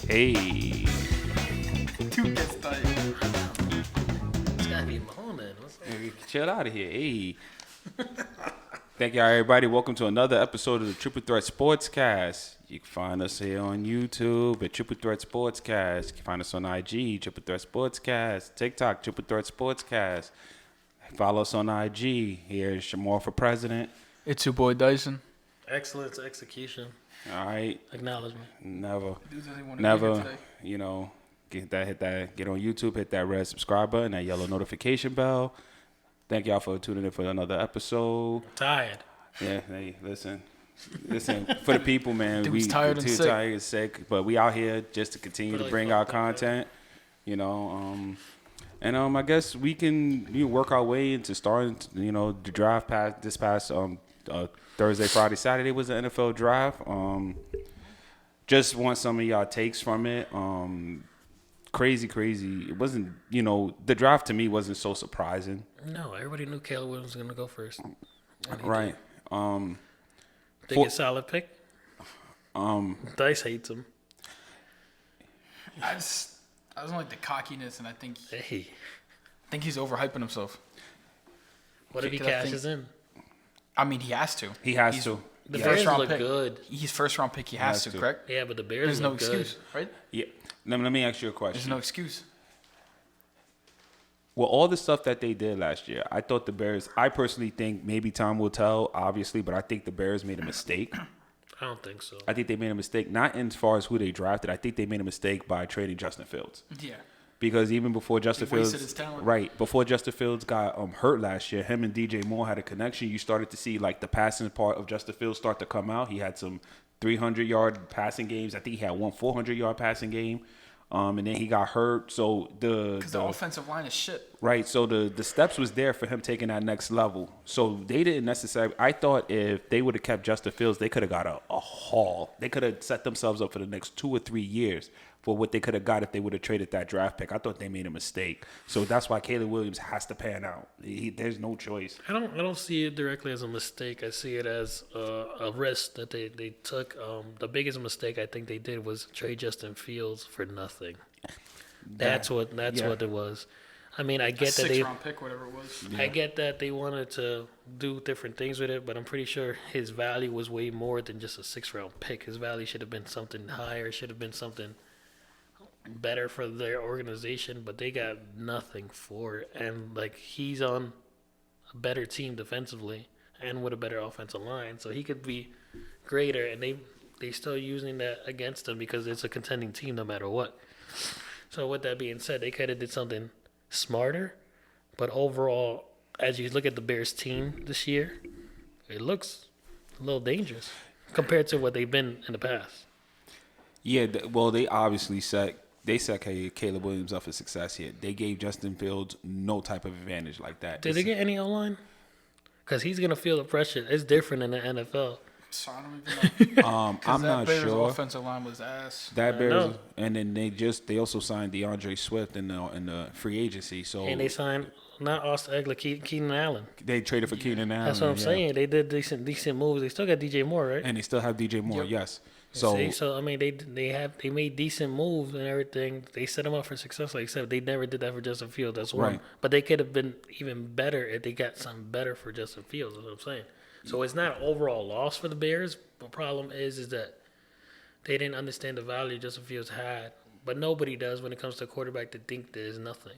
Hey. Dude gets tight. It's gotta be Mahone then. What's up? Hey, chill out of here. Hey. Thank y'all, everybody. Welcome to another episode of the Triple Threat Sportscast. You can find us here on YouTube at Triple Threat Sportscast. You can find us on IG, Triple Threat Sportscast. TikTok, Triple Threat Sportscast. Follow us on IG. Here's Shamar for President. It's your boy Dyson. Excellence, execution, All right. acknowledgement. Never, you know, get on YouTube, hit that red subscribe button, that yellow notification bell. Thank y'all for tuning in for another episode. Tired. Yeah, hey, listen, for the people, man. Dude's tired and sick. Tired and sick, but we out here just to continue to bring our content, you know. I guess we can work our way into starting, the draft this past Thursday, Friday, Saturday was the NFL draft. Just want some of y'all takes from it. Crazy. It wasn't, the draft to me wasn't so surprising. No, everybody knew Caleb Williams was gonna go first. Right. Think a solid pick. Dice hates him. I don't like the cockiness, and I think Hey, he's overhyping himself. what if he Because I cashes in? I mean, he has to. He has He's to. The Yeah. Bears First round look pick. good. He's first round pick. He has to, correct? Yeah, but the Bears There's no look good. excuse, right? Yeah. Let me ask you a question. There's no excuse. Well, all the stuff that they did last year, I thought the Bears. I personally think maybe time will tell, obviously, but I think the Bears made a mistake. I don't think so. I think they made a mistake, not as far as who they drafted. I think they made a mistake by trading Justin Fields. Yeah. Because even before Justin He wasted Fields, his talent. right before Justin Fields got hurt last year, him and DJ Moore had a connection. You started to see like the passing part of Justin Fields start to come out. He had some 300-yard passing games. I think he had one 400-yard passing game, and then he got hurt. So Because the offensive line is shit. right, so the steps was there for him taking that next level. So they didn't necessarily. I thought if they would have kept Justin Fields, they could have got a haul. They could have set themselves up for the next 2 or 3 years for what they could have got if they would have traded that draft pick. I thought they made a mistake. So that's why Caleb Williams has to pan out. There's no choice. I don't see it directly as a mistake. I see it as a risk that they took. The biggest mistake I think they did was trade Justin Fields for nothing. That's what it was. I mean, I get that Sixth round pick, whatever it was. I get that they wanted to do different things with it, but I'm pretty sure his value was way more than just a 6th-round pick. His value should have been something higher, should have been something better for their organization, but they got nothing for it. And like he's on a better team defensively and with a better offensive line, so he could be greater. And they still using that against him because it's a contending team no matter what. So with that being said, they could have did something smarter, but overall, as you look at the Bears team this year, it looks a little dangerous compared to what they've been in the past. Yeah, well, they obviously set Caleb Williams up for success here. They gave Justin Fields no type of advantage like that. Did they get any O-line? Because he's going to feel the pressure. It's different in the NFL. So I don't even know. I'm not Bears sure. offensive line was ass. That Bears, know. and then they also signed DeAndre Swift in the free agency. So And they signed not Austin Eckler, Keenan Allen. they traded for Keenan Allen. That's what I'm yeah. saying. They did decent moves. They still got DJ Moore, right? And they still have DJ Moore. Yep. Yes. So See, so I mean, they made decent moves and everything. They set him up for success. Like I said, they never did that for Justin Fields. That's one. Right. But they could have been even better if they got something better for Justin Fields. That's what I'm saying. So it's not an overall loss for the Bears. The problem is that they didn't understand the value Justin Fields had. But nobody does when it comes to a quarterback to think there's nothing.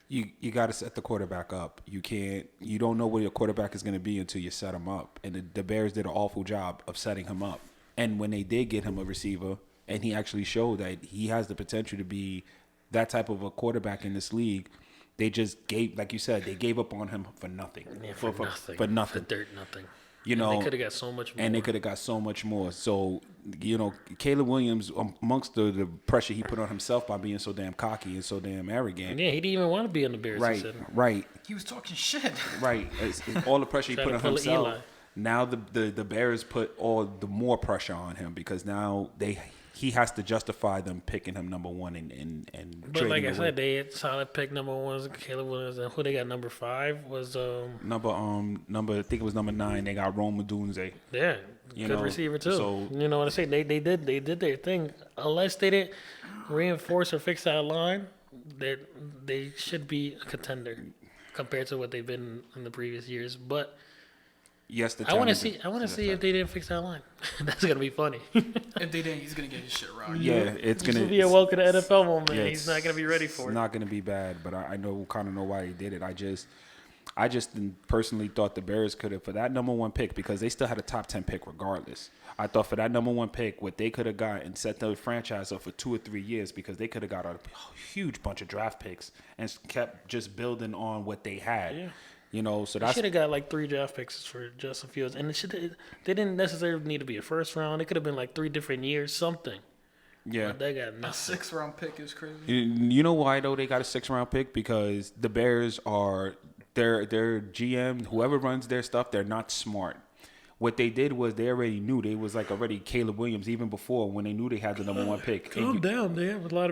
you got to set the quarterback up. You don't know where your quarterback is going to be until you set him up. And the Bears did an awful job of setting him up. And when they did get him a receiver, and he actually showed that he has the potential to be that type of a quarterback in this league, they just gave, like you said, they gave up on him for nothing. Yeah, for nothing. For nothing. For dirt, nothing. You And know, they could have got so much more. and they could have got so much more. So, Caleb Williams, amongst the pressure he put on himself by being so damn cocky and so damn arrogant. Yeah, he didn't even want to be on the Bears. He Right, said. right, He was talking shit. right. It's all the pressure he Trying put to on pull himself. Eli. Now the Bears put all the more pressure on him because now he has to justify them picking him number one and But trading like I away. said, they had solid pick number one was Caleb Williams, and who they got number 5 was number I think it was number 9. They got Rome Odunze. yeah. You Good know, receiver too. So You know what I say? They did their thing. Unless they didn't reinforce or fix that line, they should be a contender compared to what they've been in the previous years. But yes, the I want to talent see. I want is to a see if fact. they didn't fix that line. That's gonna be funny. If they didn't, he's gonna get his shit rocked. Yeah, it's This gonna will be a welcome to NFL moment. yeah, He's not gonna be ready for It's it. not gonna be bad, but I kind of know why he did it. I just personally thought the Bears could have for that number 1 pick because they still had a top 10 pick regardless. I thought for that number 1 pick, what they could have got and set the franchise up for 2 or 3 years because they could have got a huge bunch of draft picks and kept just building on what they had. Yeah. You know, so They that's should have got like 3 draft picks for Justin Fields, and they didn't necessarily need to be a first round. It could have been like 3 different years, something. yeah. But they got A nothing. 6th-round pick is crazy. You know why though they got a 6th-round pick because the Bears are their GM, whoever runs their stuff, they're not smart. What they did was they already knew they was like already Caleb Williams even before when they knew they had the number 1 pick. Calm down. There's a lot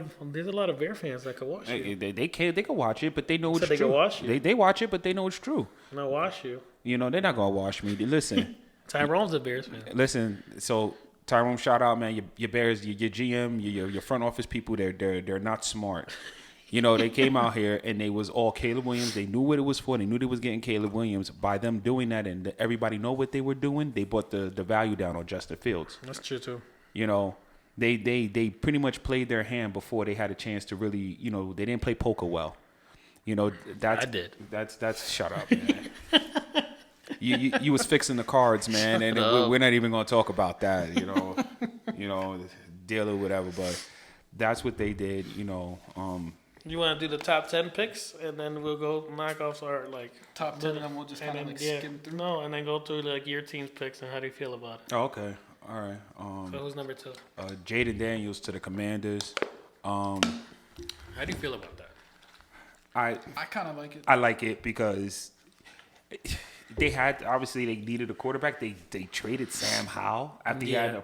of Bear fans that can watch you. They can watch it, but they know it's Said they true. can watch you? They watch it, but they know it's true. Not watch you. You know they're not gonna watch me. Listen, Tyrone's a Bears fan. listen. So Tyrone, shout out, man. Your Bears, your GM, your front office people. They're not smart. You know, they came out here and they was all Caleb Williams. They knew what it was for. They knew they was getting Caleb Williams. By them doing that and everybody know what they were doing, they brought the value down on Justin Fields. That's true too. You know, they pretty much played their hand before they had a chance to really, you know, they didn't play poker well. You know, that's I did. That's shut up, man. you was fixing the cards, man, and up. we're not even gonna talk about that. You know, deal or whatever. But that's what they did. You know, You want to do the top 10 picks, and then we'll go knockoffs or like Top 10, and then we'll just and kind of then like yeah, skim through. no, and then go through like your team's picks and how do you feel about it. oh, okay, all right. So who's number 2? Jaden Daniels to the Commanders. How do you feel about that? I kind of like it. I like it because they had obviously they needed a quarterback. They traded Sam Howell after he had a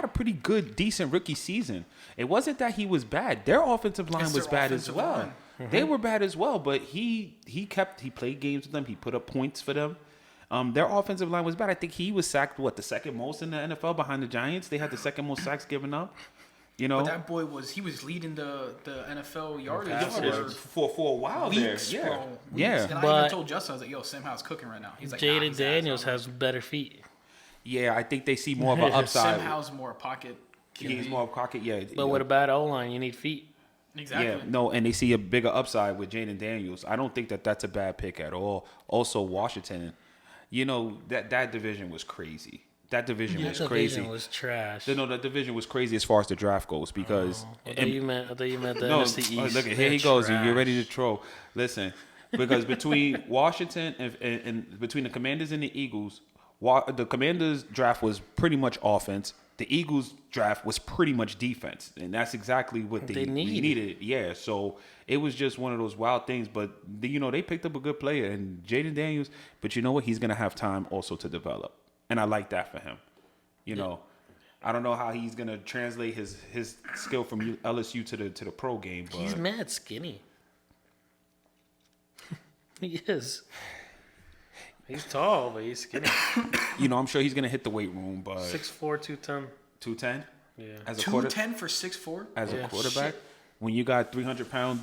pretty good decent rookie season. It wasn't that he was bad. Their offensive line It's was their bad as offensive well. line. They were bad as well, but he played games with them. He put up points for them. Their offensive line was bad. I think he was sacked the second most in the NFL behind the Giants. They had the second most sacks given up. You know, But that boy was leading the NFL yardage Passes. for for a while weeks, there. bro. Yeah. Weeks. Yeah. And I But- even told Justin, I was like, yo, Sam Howell's cooking right now. He's like, Jaden nah, he's Daniels ass. has better feet. Yeah, I think they see more of an Sam upside. Howell's more a pocket. He's QB. more of a pocket. Yeah, But with a bad O line, you need feet. Exactly. Yeah, no, and they see a bigger upside with Jaden Daniels. I don't think that's a bad pick at all. Also, Washington, you know that division was crazy. That division was That crazy. division was trash. No, that division was crazy as far as the draft goes because. I thought you meant the no, NFC East. look, here They're he goes. trash. You're ready to troll. Listen, because between Washington and between the Commanders and the Eagles, the Commanders draft was pretty much offense. The Eagles draft was pretty much defense, and that's exactly what they needed. Yeah, so it was just one of those wild things. But they picked up a good player and Jaden Daniels. But you know what? He's gonna have time also to develop, and I like that for him. You know, I don't know how he's gonna translate his skill from LSU to the pro game, but He's mad skinny. He is. He's tall, but he's skinny. I'm sure he's gonna hit the weight room. But 6'4", 210. 210 Yeah. as a 210 for 6'4"? as Yeah. a quarterback. When you got 300-pound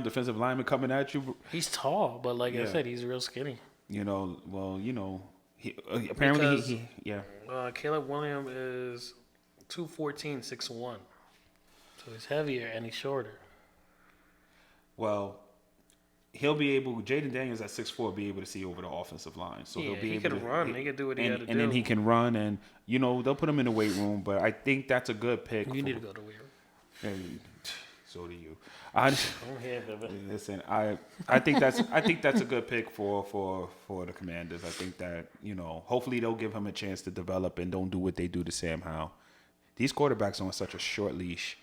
defensive lineman coming at you, He's tall, but like I Yeah. said, he's real skinny. he, apparently Because- yeah. Caleb Williams is 214, 6'1". So he's heavier and he's shorter. Well, Jaden Daniels at 6'4" be able to see over the offensive line. So Yeah, he'll be he able could to run. He could do what he had to and then do. he can run, and they'll put him in the weight room. But I think that's a good pick. You need to go to Weird. And so do you. I I'm here, baby. listen. I think that's a good pick for the Commanders. I think that hopefully they'll give him a chance to develop and don't do what they do to Sam Howell. These quarterbacks are on such a short leash.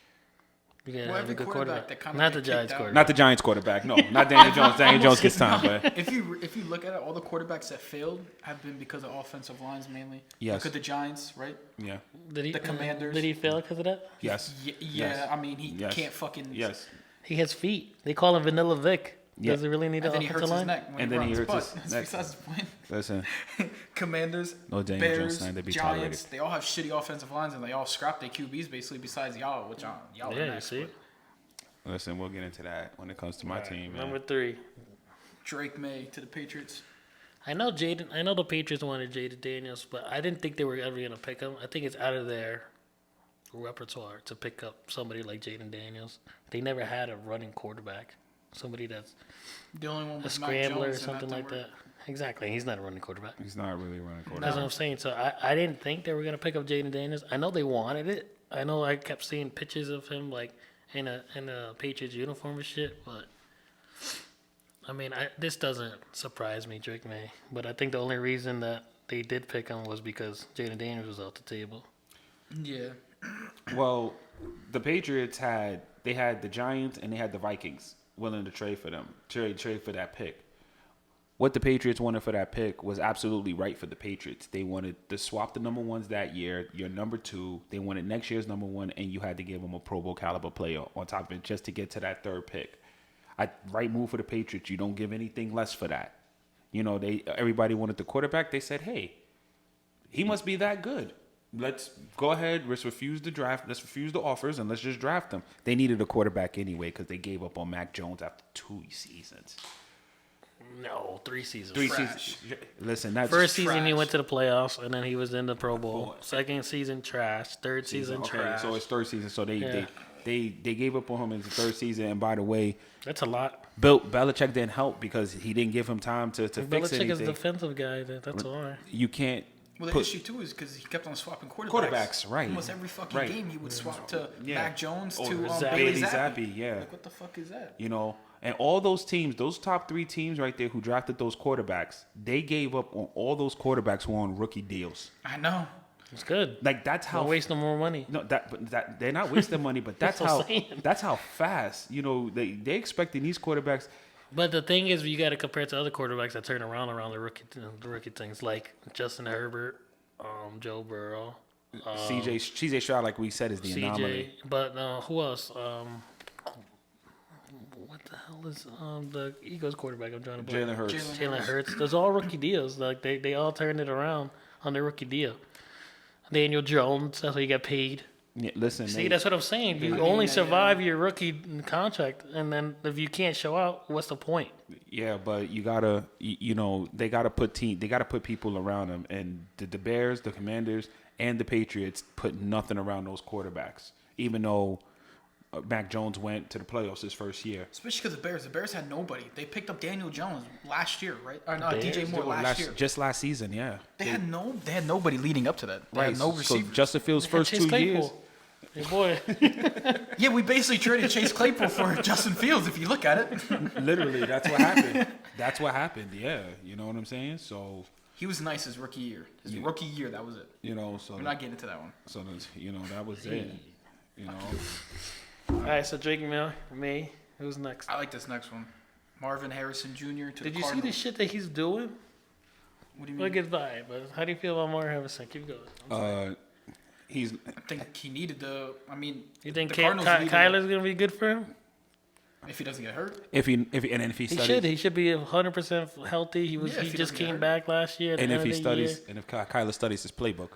You gotta Well, have every a good quarterback quarterback. that kinda Not get the Giants kicked out. quarterback. Not the Giants quarterback. No, not Daniel Jones. Daniel Jones gets time, but If you look at it, all the quarterbacks that failed have been because of offensive lines mainly. Yes. Look at the Giants, right? yeah, Did he, The Commanders. Did he fail because of that? yes, Yeah, yes. I mean, he Yes. can't fucking. Yes. He has feet. They call him Vanilla Vic. Yeah. Does he really need And an then he hurts offensive his line? neck when And he then he runs. hurts But his that's neck. besides the point. Listen, Commanders, No Daniel Jones Bears, tonight, they'd be Giants, tolerated. they all have shitty offensive lines, and they all scrap their QBs basically besides y'all, which y'all are Yeah, you next, see. but listen, we'll get into that when it comes to my team, man. Number 3. Drake May to the Patriots. I know the Patriots wanted Jaden Daniels, but I didn't think they were ever gonna pick him. I think it's out of their repertoire to pick up somebody like Jaden Daniels. They never had a running quarterback, somebody that's The only one a was Mac scrambler or Jones, and something that like didn't that. Exactly, he's not a running quarterback. He's not really running That's quarterback. what I'm saying. So I didn't think they were gonna pick up Jaden Daniels. I know they wanted it. I know I kept seeing pictures of him like in a Patriots uniform and shit, but I mean, this doesn't surprise me, Drake May. But I think the only reason that they did pick him was because Jaden Daniels was off the table. Yeah. Well, the Patriots had the Giants and they had the Vikings willing to trade for them, trade for that pick. What the Patriots wanted for that pick was absolutely right for the Patriots. They wanted to swap the number ones that year, your number 2. They wanted next year's number 1, and you had to give them a Pro Bowl caliber player on top of it just to get to that 3rd pick. Right move for the Patriots. You don't give anything less for that. You know, everybody wanted the quarterback. They said, hey, he must be that good. Let's go ahead. Let's refuse the draft. Let's refuse the offers, and let's just draft them. They needed a quarterback anyway because they gave up on Mac Jones after 2 seasons. No, 3 seasons. 3 Trash. seasons. Listen, that's First season he trash. went to the playoffs, and then he was in the Pro Bowl. Second season trash. Third season okay, trash. so it's 3rd season. So Yeah. they gave up on him in the 3rd season. And by the way, That's a lot. Belichick didn't help because he didn't give him time to fix Belichick anything. is a defensive guy. That's why. You can't Well, the put issue too is because he kept on swapping quarterbacks. right. Almost every fucking Right. game he would swap to Yeah. Mac Jones Or to Bailey Bailey Zappi. yeah. Like, what the fuck is that? You know, and all those teams, those top 3 teams right there who drafted those quarterbacks, they gave up on all those quarterbacks who were on rookie deals. I know. It's good. Like that's how Don't waste no more money. No, that they're not wasting money, but that's That's what how I'm saying. that's how fast they expecting these quarterbacks. But the thing is, you got to compare it to other quarterbacks that turn around the rookie things, like Justin Herbert, Joe Burrow, CJ Stroud, like we said, is the anomaly. CJ. But who else? What the hell is the Eagles quarterback? I'm trying to Jalen Hurts. Jalen Hurts. Those are all rookie deals. Like they all turned it around on their rookie deal. Daniel Jones, that's what he got paid. Yeah, listen, See, that's what I'm saying. You I only mean, survive your rookie contract, and then if you can't show out, what's the point? yeah, but you gotta, they gotta put people around them, and the Bears, the Commanders, and the Patriots put nothing around those quarterbacks, even though Mac Jones went to the playoffs his first year. Especially because the Bears had nobody. They picked up Daniel Jones last year, right? Or no, Bears? DJ Moore last year. Just last season, yeah. They had nobody leading up to that. They had no So receivers. Justin Fields' first Chase 2 Claypool. years. Hey boy, Yeah, we basically traded Chase Claypool for Justin Fields. If you look at it, Literally, that's what happened. That's what happened. Yeah, you know what I'm saying. So, he was nice his rookie year. His rookie year, that was it. so We're not getting into that one. that was it. all right. So Drake May, who's next? I like this next one. Marvin Harrison Jr. to Did the you see the Cardinals. shit that he's doing? What do you We'll mean? get by, but how do you feel about Marvin Harrison? Keep going. He's I think he needed the. I mean, You think the Cardinals needed Kyler's gonna be good for him? if he doesn't get hurt? if he He studies He should be 100% healthy. He was. Yeah, if he he just doesn't get came hurt. back last year. At the and if end he of the studies year. and if Kyler studies his playbook.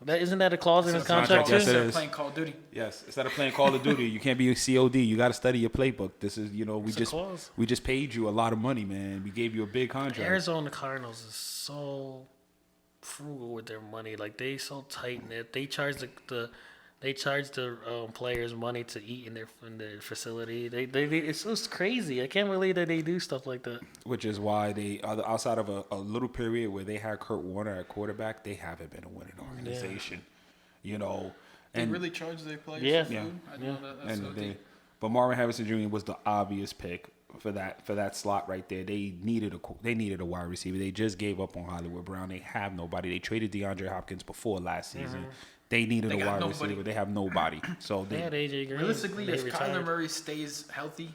That isn't that a clause in his So it's contract Yes, too? it Instead of is. playing Call of Duty. Yes, instead of playing Call of Duty, you can't be a COD. You got to study your playbook. This is It's a clause. we just paid you a lot of money, man. We gave you a big contract. Arizona Cardinals is so frugal with their money. Like they so tight knit. They charge the players money to eat in their facility. They it's just crazy. I can't believe that they do stuff like that. Which is why they, outside of a little period where they had Kurt Warner at quarterback, they haven't been a winning organization. They And really charge their players Yeah. for food? I know that's and what but Marvin Harrison Jr. was the obvious pick for that slot right there. They needed a wide receiver. They just gave up on Hollywood Brown. They have nobody. They traded DeAndre Hopkins before last season. They needed They a got wide nobody. receiver. They have nobody. So They had AJ Green. Realistically, They if retired. Kyler Murray stays healthy,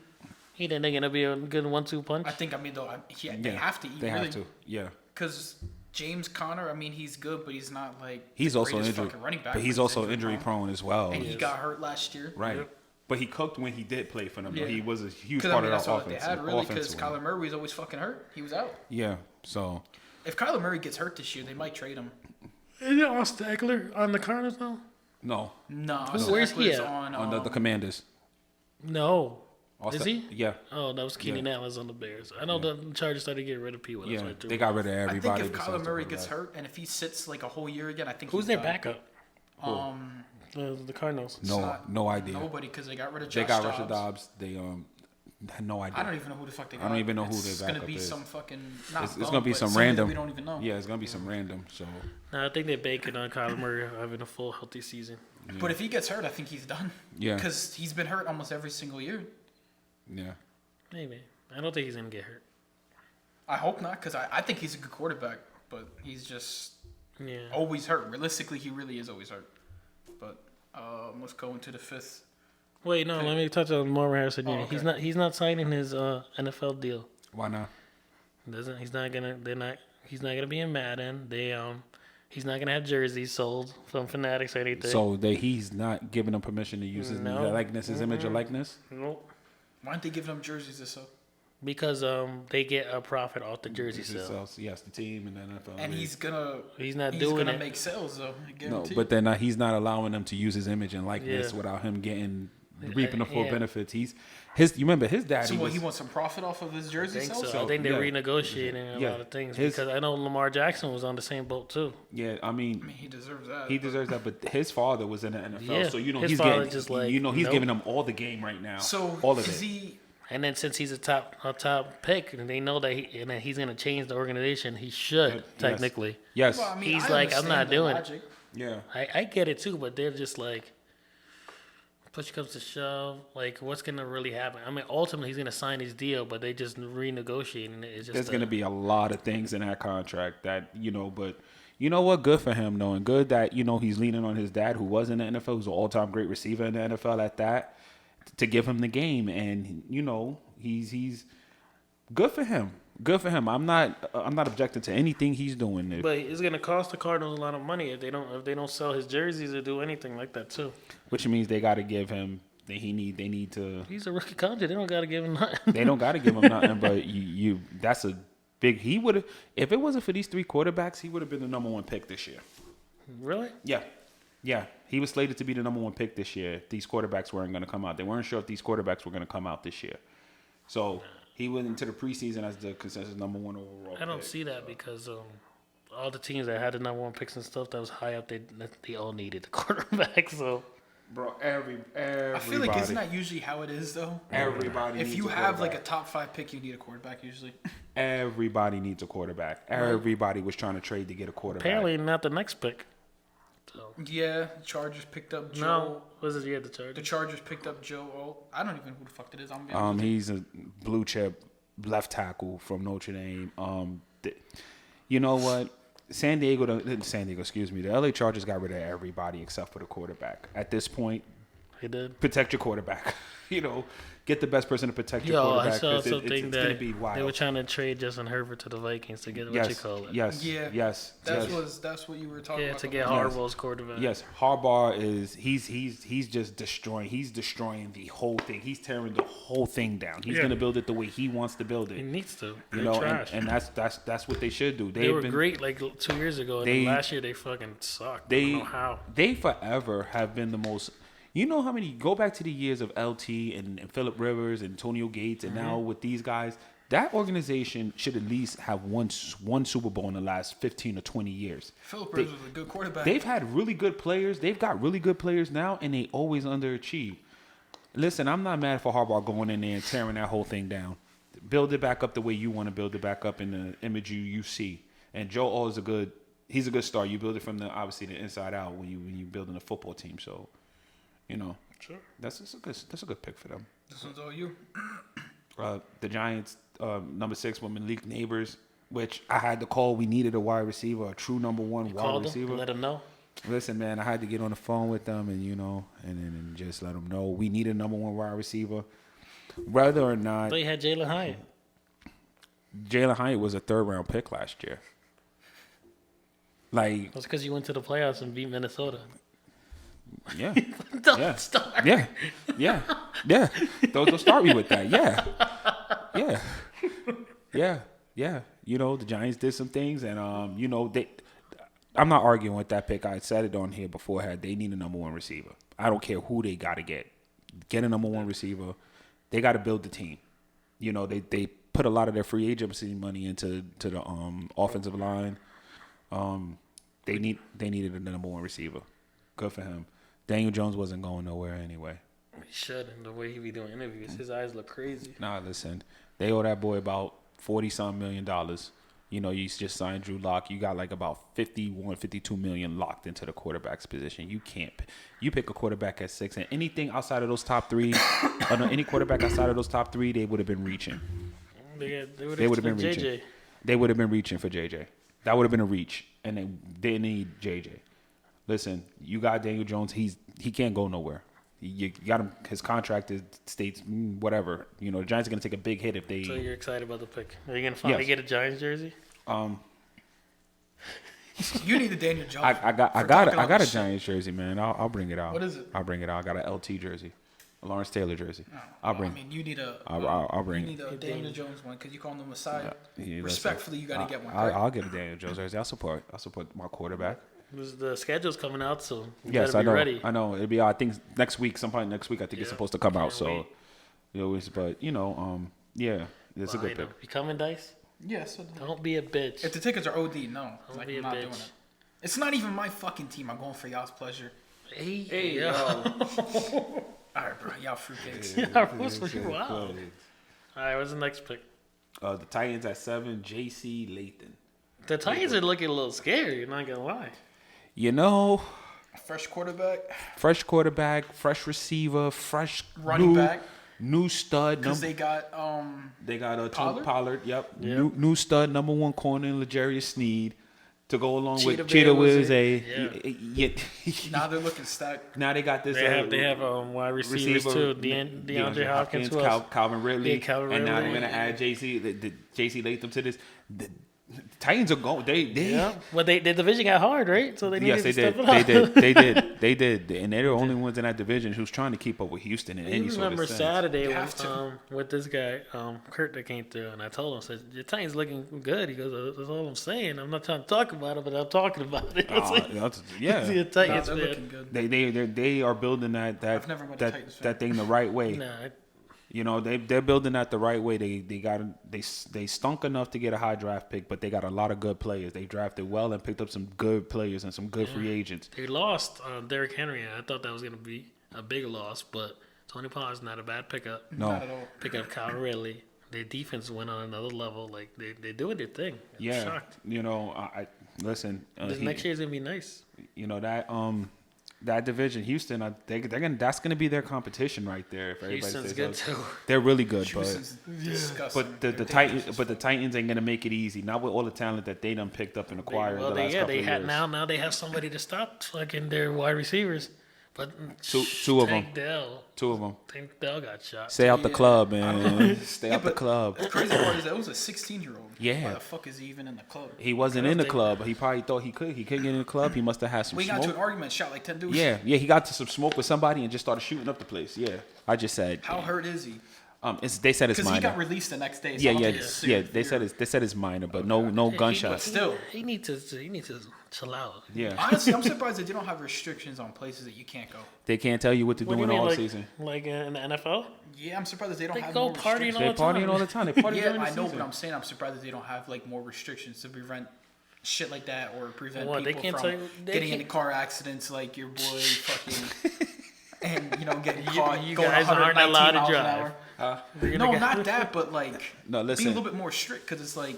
He think they're gonna be a good 1-2 punch. I think. I mean, though, they have to eat. They really, have to. Yeah. Because James Conner, I mean, he's good, but he's not like He's the also greatest injury, fucking running back. but he's also injury prone. prone as well. And he got hurt last year. Right. Yep. But he cooked when he did play for them. Yeah. He was a huge 'Cause, part that's of all that that offense. they had, really, because offensively. Kyler Murray was always fucking hurt. He was out. Yeah. So If Kyler Murray gets hurt this year, they might trade him. Is it Austin Eckler on the Cardinals now? no, No, Where's he at? on the Commanders. No. Austin- Is he? Yeah. Oh, that was Keenan Allen's on the Bears. I know the Chargers started getting rid of people. That's Yeah. why I threw They him. got rid of I everybody. think if besides Kyler the Murray gets quarterback. hurt and if he sits like a whole year again, I think Who's he's their done. backup? The Cardinals. No idea. Nobody, because they got rid of They Josh got Dobbs. Rashad Dobbs. They had no idea. I don't even know who the fuck they got. I don't even know who It's their gonna backup be is. some fucking. Not It's bum, gonna be but some somebody that random. We don't even know. Yeah, it's gonna be some random. So No, I think they're banking on Kyler Murray having a full healthy season. But if he gets hurt, I think he's done. Yeah. Because he's been hurt almost every single year. yeah, Maybe. I don't think he's gonna get hurt. I hope not, because I think he's a good quarterback, but he's just Yeah. always hurt. Realistically, he really is always hurt. But let's go into the fifth. Wait, no. Let me touch on Marvin Harrison Jr. Oh, okay. He's not signing his NFL deal. why not? He's not gonna be in Madden. He's not gonna have jerseys sold from Fanatics or anything. So he's not giving them permission to use his No. likeness, his image or likeness. Nope. Why aren't they giving him jerseys or so? Because they get a profit off the jersey sale. Sells, yes, the team and the NFL. And league. he's gonna doing gonna it. make sales though. I no, guarantee. but then he's not allowing them to use his image and likeness Yeah. without him reaping the full Yeah. benefits. You remember his dad. So he wants some profit off of his I jersey think sales. so. I think they're yeah. renegotiating a Yeah. lot of things His- because I know Lamar Jackson was on the same boat too. Yeah, I I mean, mean, he deserves that. he deserves that, but his father was in the NFL, Yeah, so his he's father getting, just like, he's nope. giving him all the game right now. So all of is it. he? And then since he's a top pick, and they know that he's going to change the organization, he should Yes. technically. Yes. Well, I mean, He's I like, I'm not understand the doing it. logic. Yeah. I get it too, but they're just like, push comes to shove, like what's going to really happen? I mean, ultimately he's going to sign his deal, but they just renegotiating it. It's just There's going to be a lot of things in that contract that, but you know what? Good for him, though. And good that, he's leaning on his dad, who was in the NFL, who's an all-time great receiver in the NFL at that, to give him the game. And, he's good for him. Good for him. I'm not objecting to anything he's doing. But it's going to cost the Cardinals a lot of money if they don't sell his jerseys or do anything like that too. Which means they got to give him. They need to. He's a rookie contract. They don't got to give him nothing. They don't got to give him nothing. But that's a big. He would have. If it wasn't for these three quarterbacks, he would have been the number one pick this year. Really? Yeah. He was slated to be the number one pick this year. If these quarterbacks weren't going to come out. They weren't sure if these quarterbacks were going to come out this year. So he went into the preseason as the consensus number one overall. I don't pick. see that because all the teams that had the number one picks and stuff that was high up, they all needed the quarterback. So, Bro, everybody. I feel like isn't that usually how it is though? Everybody. If needs you a have like a quarterback. top 5 pick, you need a quarterback usually. Everybody needs a quarterback. Everybody was trying to trade to get a quarterback. apparently not the next pick. So, Yeah, Chargers picked up Joe. no, was it the The Chargers? Chargers picked up Joe. I don't even know who the fuck it is. I'm gonna be honest with He's a blue chip left tackle from Notre Dame. You know what? The LA Chargers got rid of everybody except for the quarterback. At this point, He did. protect your quarterback. Get the best person to protect your Yo, quarterback. I saw 'cause something it's going to that be wild. they were trying to trade Justin Herbert to the Vikings to get what yes, you call it. yes, Yeah. yes, That's what you were talking Yeah, about. to get Yes. Harbaugh's quarterback. Yes, Harbaugh is he's just destroying. He's destroying the whole thing. He's tearing the whole thing down. He's Yeah. gonna build it the way he wants to build He it. needs to. You They're know, trash. and that's what they should do. they were great like 2 years ago, and They- then last year they fucking sucked. I They don't know how. they forever have been the most. You know how many go back to the years of LT and Phillip Rivers and Antonio Gates, and now with these guys, that organization should at least have one Super Bowl in the last 15 or 20 years. Philip Rivers was a good quarterback. They've had really good players. They've got really good players now, and they always underachieve. Listen, I'm not mad for Harbaugh going in there and tearing that whole thing down. Build it back up the way you want to build it back up in the image you see. And Joe O is he's a good start. You build it from obviously the inside out when you building a football team. So, Sure. that's a good pick for them. This one's all you. The Giants, number 6 with Malik Neighbors, which I had to call. We needed a wide receiver, a true number one wide Called receiver. them, let them know. Listen, man, I had to get on the phone with them and just let them know we need a number one wide receiver. Whether or not They had Jalen Hyatt. Jalen Hyatt was a 3rd-round pick last year. Like, That's because you went to the playoffs and beat Minnesota. yeah, Don't Yeah. start. yeah, yeah. Yeah, they'll start me with that. Yeah, yeah, yeah. You know, the Giants did some things, and you know, I'm not arguing with that pick. I said it on here beforehand. They need a number one receiver. I don't care who they got to get. Get a number one receiver. They got to build the team. You know, they put a lot of their free agency money into the offensive line. They needed a number one receiver. Good for him. Daniel Jones wasn't going nowhere anyway. He shouldn't. The way he be doing interviews, his eyes look crazy. Nah, listen. They owe that boy about $40-some million. You know, you just signed Drew Lock. You got like about 51, 52 million locked into the quarterback's position. You can't. You pick a quarterback at 6, and anything outside of those top 3, any quarterback outside of those top 3, they would have been reaching. They would have been JJ. reaching. They would have been reaching for JJ. That would have been a reach, and they need JJ. Listen, you got Daniel Jones. He can't go nowhere. You got him. His contract states whatever. You know, the Giants are gonna take a big hit if they. So you're excited about the pick? Are you gonna finally get a Giants jersey? You need the Daniel Jones. I got a Giants jersey, man. I'll bring it out. What is it? I'll bring it out. I got an LT jersey, a Lawrence Taylor jersey. I mean, you need a. I'll bring You need a Daniel Jones one because you call him the Messiah. Yeah, Respectfully, you got to get one. I'll get a Daniel Jones jersey. I'll support my quarterback. The schedule's coming out, so you Yes, gotta be I know. ready. I know. It'll be. I think sometime next week. I think it's supposed to come out. Can't So, wait. but yeah, it's a good pick. You coming, Dice? Yes. Don't be a bitch. If the tickets are OD, no. Don't Like, be I'm a not doing bitch. it. It's not even my fucking team. I'm going for y'all's pleasure. Hey, yo. All right, bro. Y'all fruitcakes. Yeah, what's with you? Wow. All right, what's the next pick? The Titans at 7. J.C. Latham. The Titans are looking a little scary. Not gonna lie. You know, Fresh quarterback. fresh quarterback, fresh receiver, fresh Running back. new stud. Because they got They got a Pollard? Pollard. Yep. Yep. New stud, number 1 corner in L'Jarius Sneed to go along Cheetah with Bear Cheetah was Wiz. now they're looking stacked. Now they got this. They have wide receivers too. DeAndre Hopkins, who else? Calvin Ridley, Yeah, Calvin and now they're Ridley. gonna add JC Latham to this. The Titans are going. They Yeah, well, the division got hard, right? So they needed yes, to they step did. it up. They did, and they're the only ones in that division who's trying to keep up with Houston in You any sort remember of sense. Saturday You have to. with this guy, Kurt, that came through, and I told him, I said, your Titans looking good. He goes, that's all I'm saying. I'm not trying to talk about it, but I'm talking about it. Yeah, The Nah, Titans, they're man. looking good. they are building I've never been a Titans fan. that thing the right way. Nah, You know, they're building that the right way. They stunk enough to get a high draft pick, but they got a lot of good players. They drafted well and picked up some good players and some good free agents. they lost Derrick Henry. I thought that was going to be a big loss, but Tony Pollard's not a bad pickup. No, Not at all. Pick up Kyle Ridley. Their defense went on another level. Like, they're doing their thing. I'm yeah, shocked. you know, I listen. This next year's going to be nice. You know that division, Houston, that's gonna be their competition right there. If everybody Houston's says good, so. too. They're really good, Houston's disgusting. but the They're Titans, but the Titans ain't gonna make it easy. Not with all the talent that they done picked up and acquired. Well, the last couple they of had years. now they have somebody to stop fucking their wide receivers. But Two of them. Two of them. Tank Dell got shot. Stay out the club, man. Stay out the but- club. The crazy part is that it was a 16-year-old. Yeah. Why the fuck is he even in the club? He wasn't in the club. He probably thought he could. He couldn't get in the club. He must have had some We got into an smoke. argument, shot like 10 dudes. Yeah. He got to some smoke with somebody and just started shooting up the place. Yeah, I just said. How hurt is he? They said it's Because he got minor. released the next day. So Yeah, I don't yeah, think it's yeah. serious. They said it's minor, but no gunshots. Still. He needs to chill out. Yeah, Honestly, I'm surprised that you don't have restrictions on places that you can't go. they can't tell you what to What do do in you mean, all like, season. like in the NFL? Yeah, I'm surprised that they don't They have go more partying restrictions. all They the time. partying all the time. They party Yeah, during the I know, season. but I'm saying I'm surprised that they don't have like more restrictions to prevent shit like that or prevent What, they people can't from tell you- they getting can't- into car accidents like your boy fucking and getting caught you going guys 119 aren't allowed to miles an drive. hour. You're No, gonna go- not that, but like No, be listen. a little bit more strict because it's like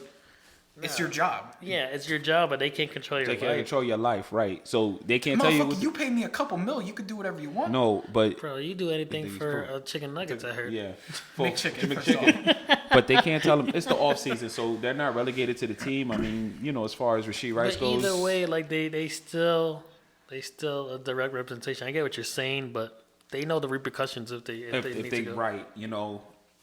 it's your job. Yeah, it's your job, but they can't control your They can't life. control your life, right? So they can't tell you. Motherfucker, What you pay me a couple mil, you could do whatever you want. no, but Bro, you do anything These for cool. chicken nuggets, I heard. yeah, McChicken, first off. but they can't tell them it's the off season, so they're not relegated to the team. I mean, as far as Rasheed Rice But goes, either way, like they still a direct representation. I get what you're saying, but they know the repercussions if they need if they to go. right,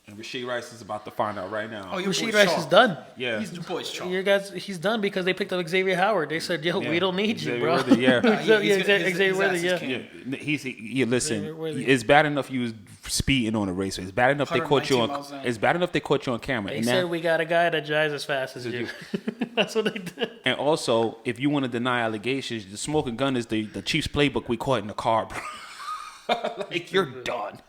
And Rasheed Rice is about to find out right now. Oh, your Rasheed boy's Rice chalk. is done. Yeah. He's your boy's chalk. Your guys, he's done because they picked up Xavier Howard. They said, "Yo, Yeah. we don't need you, Xavier bro." Worthy, yeah. Xavier Worthy, yeah. Listen. Xavier Worthy. It's bad enough you was speeding on a race. It's bad enough they caught you 119 on. miles an hour. It's bad enough they caught you on camera. They And said now, we got a guy that drives as fast as you. That's what they did. and also, if you want to deny allegations, the smoking gun is the Chiefs playbook we caught in the car, bro. Like you're done.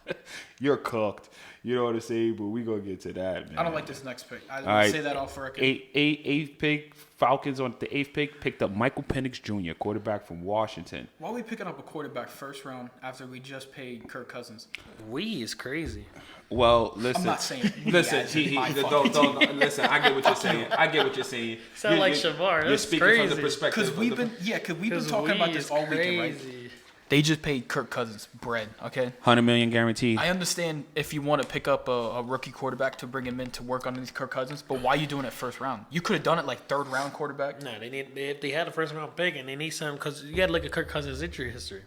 You're cooked. You know what I'm saying? But we gonna get to that, man. I don't like this next pick. I right. say that off for record. Eighth pick. Falcons on the 8th pick picked up Michael Penix Jr., quarterback from Washington. Why are we picking up a quarterback first round after we just paid Kirk Cousins? We is crazy. Well, listen. I'm not saying we, Listen, as in my don't, fucking team. listen. I get what you're saying. I get what you're saying. Sound like Shavar. You're That's speaking from crazy. the perspective. Because we've been talking about this all weekend, right? They just paid Kirk Cousins bread, okay? $100 million guaranteed. I understand if you want to pick up a rookie quarterback to bring him in to work underneath Kirk Cousins, but why are you doing it first round? You could have done it like third round quarterback. No, if they had a first round pick and they need some, because you got to look at Kirk Cousins' injury history.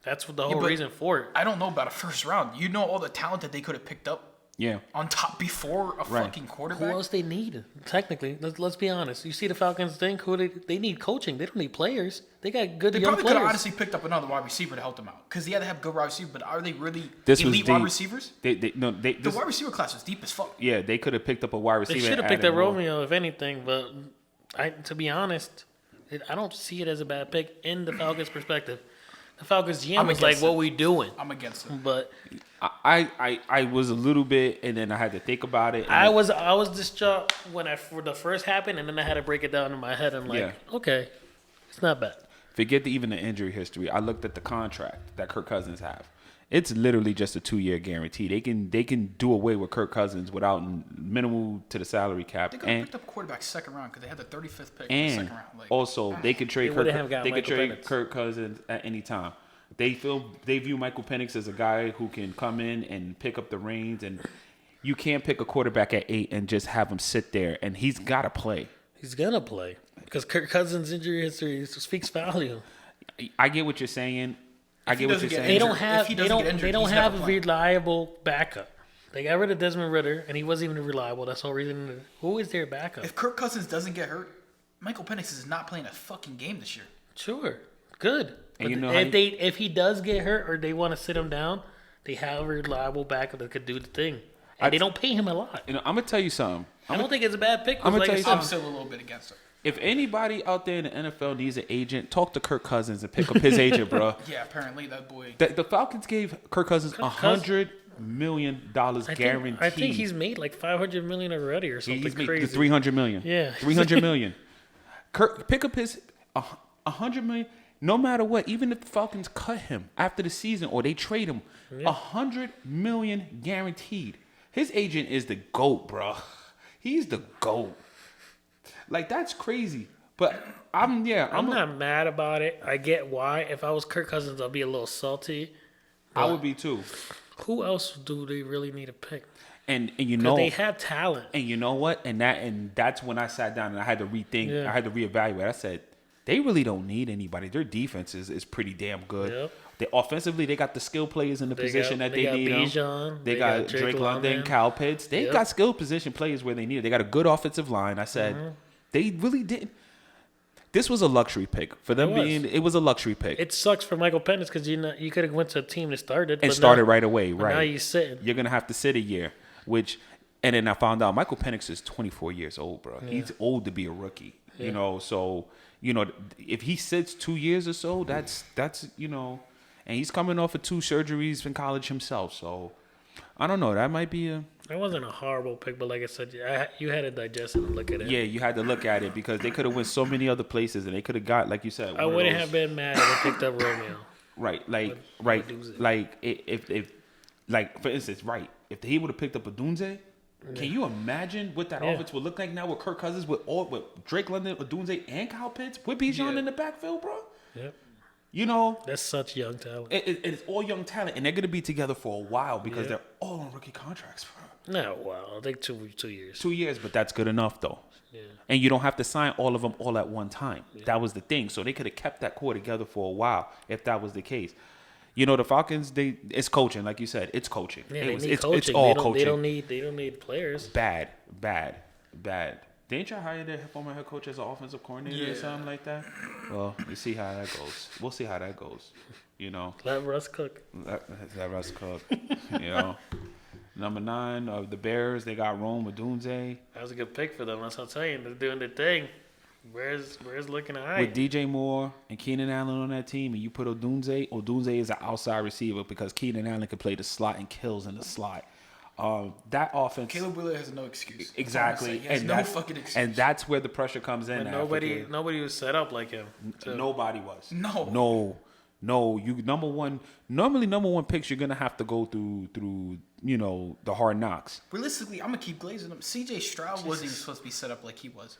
That's what the whole but reason for it. I don't know about a first round. You know all the talent that they could have picked up Yeah. on top before a Right. fucking Who quarterback. else they need? Technically, let's be honest. You see the Falcons think who they need coaching. They don't need players. They got good They young probably could have players. honestly picked up another wide receiver to help them out because they had to have good wide receivers. But are they really This was elite wide deep. receivers? The wide receiver class was deep as fuck. Yeah, they could have picked up a wide They receiver. should have and picked added up more. Romeo, if anything. But to be honest, I don't see it as a bad pick in the Falcons' perspective. The Falcons GM I'm was like, against "What it. we doing?" I'm against it. But I was a little bit, and then I had to think about it. and I was distraught when for the first happened, and then I had to break it down in my head. And like, Yeah. okay, it's not bad. Forget even the injury history. I looked at the contract that Kirk Cousins have. It's literally just a 2-year guarantee. They can do away with Kirk Cousins without minimal to the salary cap. They could have picked up a quarterback second round because they had the 35th pick in the And second round. Like, also, they could trade They Kirk. wouldn't have got They could Michael trade Penix. Kirk Cousins at any time. They view Michael Penix as a guy who can come in and pick up the reins, and you can't pick a quarterback at 8 and just have him sit there. And he's got to play. He's gonna play because Kirk Cousins' injury history speaks volume. I get what you're saying. I get what you're doesn't get saying. They injured- don't have if he they doesn't don't get injured, they don't he's never have a playing. reliable backup. They got rid of Desmond Ritter, and he wasn't even reliable. That's the whole reason. Who is their backup? if Kirk Cousins doesn't get hurt, Michael Penix is not playing a fucking game this year. Sure, good. And But you know if he does get hurt or they want to sit him down, they have a reliable backup that could do the thing, and they don't pay him a lot. You know, I'm gonna tell you something. I don't think it's a bad pick. 'cause I'ma like tell I you said, I'm still a little bit against it. If anybody out there in the NFL needs an agent, talk to Kirk Cousins and pick up his agent, bro. Yeah, apparently that boy. The Falcons gave Kirk Cousins $100 million guaranteed. I think he's made like $500 million already or something He's made crazy. the $300 million. Yeah. $300 million. Kirk, pick up his $100 million. No matter what, even if the Falcons cut him after the season or they trade him, $100 million guaranteed. His agent is the GOAT, bro. He's the GOAT. Like, that's crazy. But I'm not mad about it. I get why. If I was Kirk Cousins, I'd be a little salty. I would be too. Who else do they really need to pick? And you 'Cause know they have talent. And you know what? And that's when I sat down and I had to rethink. Yeah. I had to reevaluate. I said, they really don't need anybody. Their defense is pretty damn good. Yep. They offensively, they got the skill players in the position that they got need. 'em. Bijan, They got Drake London, Kyle Pitts. They got skill position players where they need it. They got a good offensive line. I said, they really didn't. This was a luxury pick for them. It was a luxury pick. It sucks for Michael Penix because you could have went to a team that started and but started now, right away. but Right. Now you're sitting. You're gonna have to sit a year, and then I found out Michael Penix is 24 years old, bro. He's old to be a rookie. You know, so if he sits 2 years or so, that's and he's coming off of 2 surgeries in college himself. So I don't know. That might be a That wasn't a horrible pick, but like I said, you had to digest it and look at it. yeah. You had to look at it because they could have went so many other places, and they could have got, like you said, I one of wouldn't those- have been mad if they picked up Romeo. Right, like, Odunze. like if like for instance, right, if he would have picked up Odunze, can you imagine what that offense would look like now with Kirk Cousins, with Drake London, Odunze, and Kyle Pitts, with Bijan in the backfield, bro? Yep. You know, That's such young talent. it's all young talent, and they're gonna be together for a while because they're all on rookie contracts, bro. No, wow. I think 2 years. 2 years, but that's good enough though. Yeah. And you don't have to sign all of them all at one time. That was the thing. So they could have kept that core together for a while if that was the case. You know, the Falcons, it's coaching, like you said. It's coaching. Yeah, they need It's coaching. all They don't, coaching. They don't need players. Bad. Didn't y'all hire their former head coach as an offensive coordinator or something like that? Well, you see how that goes. We'll see how that goes. You know, Let Russ cook. that Russ Cook. You know, number 9 of the Bears, they got Rome Odunze. That was a good pick for them. That's what I'm saying. They're doing their thing. Where's looking at With DJ Moore and Keenan Allen on that team, and you put Odunze is an outside receiver because Keenan Allen can play the slot and kills in the slot. That offense, Caleb Williams has no excuse. exactly, He has and no fucking excuse. and that's where the pressure comes in. But at, nobody was set up like him. So- Nobody was. No. You normally number one picks, you're gonna have to go through the hard knocks. Realistically, I'm gonna keep glazing them. C.J. Stroud wasn't even supposed to be set up like he was.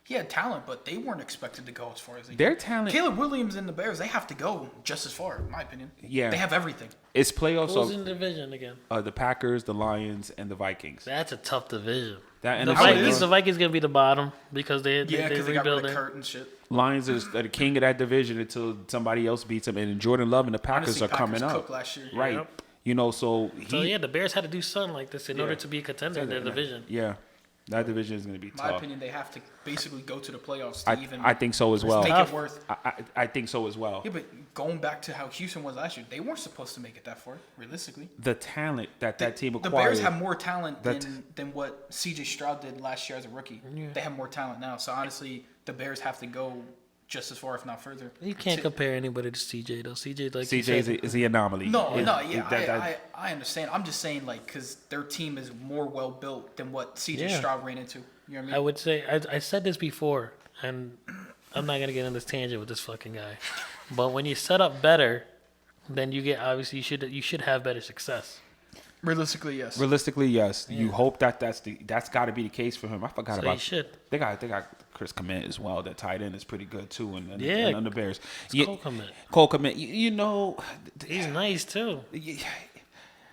He had talent, but they weren't expected to go as far as they Their did. talent, Caleb Williams and the Bears, they have to go just as far, in my opinion. Yeah. They have everything. it's playoffs Who's of in the division again? the Packers, the Lions, and the Vikings. That's a tough division. That The NFC Vikings, gonna be the bottom because they Because they got rid of rebuilding. Kurt and shit. Lions is the king of that division until somebody else beats them, and Jordan Love and the Packers Honestly, are coming Packers up. cooked last year. Right. Yep. You know, so So yeah, the Bears had to do something like this in order Yeah. to be a contender in their division. Yeah, that division is going to be In my tough. opinion, they have to basically go to the playoffs to even I think so as well. make it worth. I think so as well. Yeah, but going back to how Houston was last year, they weren't supposed to make it that far, realistically. The talent that team The acquired. Bears have more talent That- than what C.J. Stroud did last year as a rookie. They have more talent now. So honestly, the Bears have to go just as far, if not further. You can't compare anybody to CJ though. CJ like you CJ is, said, is the anomaly. No, It- no, it- yeah, that- I understand. I'm just saying, like, because their team is more well built than what C.J. Yeah. Stroud ran into. You know what I mean? I would say I said this before, and I'm not gonna get on this tangent with this fucking guy. But when you set up better, then you get obviously you should have better success. Realistically, yes. Realistically, yes. You hope that's got to be the case for him. I forgot So about. you should. They got Chris Kmet as well. That tight end is pretty good too, and Yeah. and on the Bears. Cole Kmet. Cole Kmet. You know, He's nice too. yeah,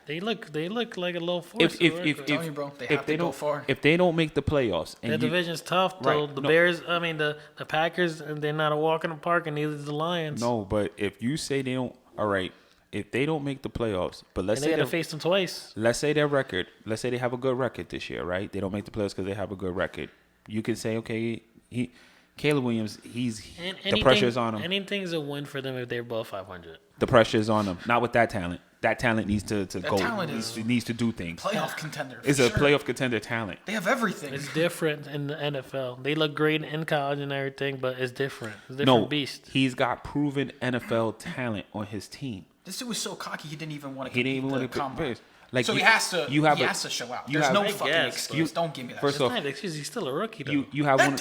They look like a little force. if to work with. telling you, bro, they have to go far. if they don't make the playoffs, and Their division's tough though. Right, The no. Bears, I mean the Packers, and they're not a walk in the park, and neither is the Lions. no, but if you say they don't, all right, if they don't make the playoffs, but let's and they say got to they're- face them twice. let's say their record, let's say they have a good record this year, right? They don't make the playoffs because they have a good record. You can say, okay, Caleb Williams, the pressure is on him. Anything's a win for them if they're above 500. The pressure is on him. Not with that talent. That talent needs to go. talent Needs to do things. Playoff contender. It's for a sure. playoff contender talent. They have everything. It's different in the NFL. They look great in college and everything, but it's different. It's a different No, beast. he's got proven NFL talent on his team. This dude was so cocky he didn't even want to He didn't even want the to combine. pick. Like So you, he has to. You have he a- has to show out. you There's have- no I fucking guess, excuse. Don't give me that. First shit. off, It's not an excuse. He's still a rookie though. you have one.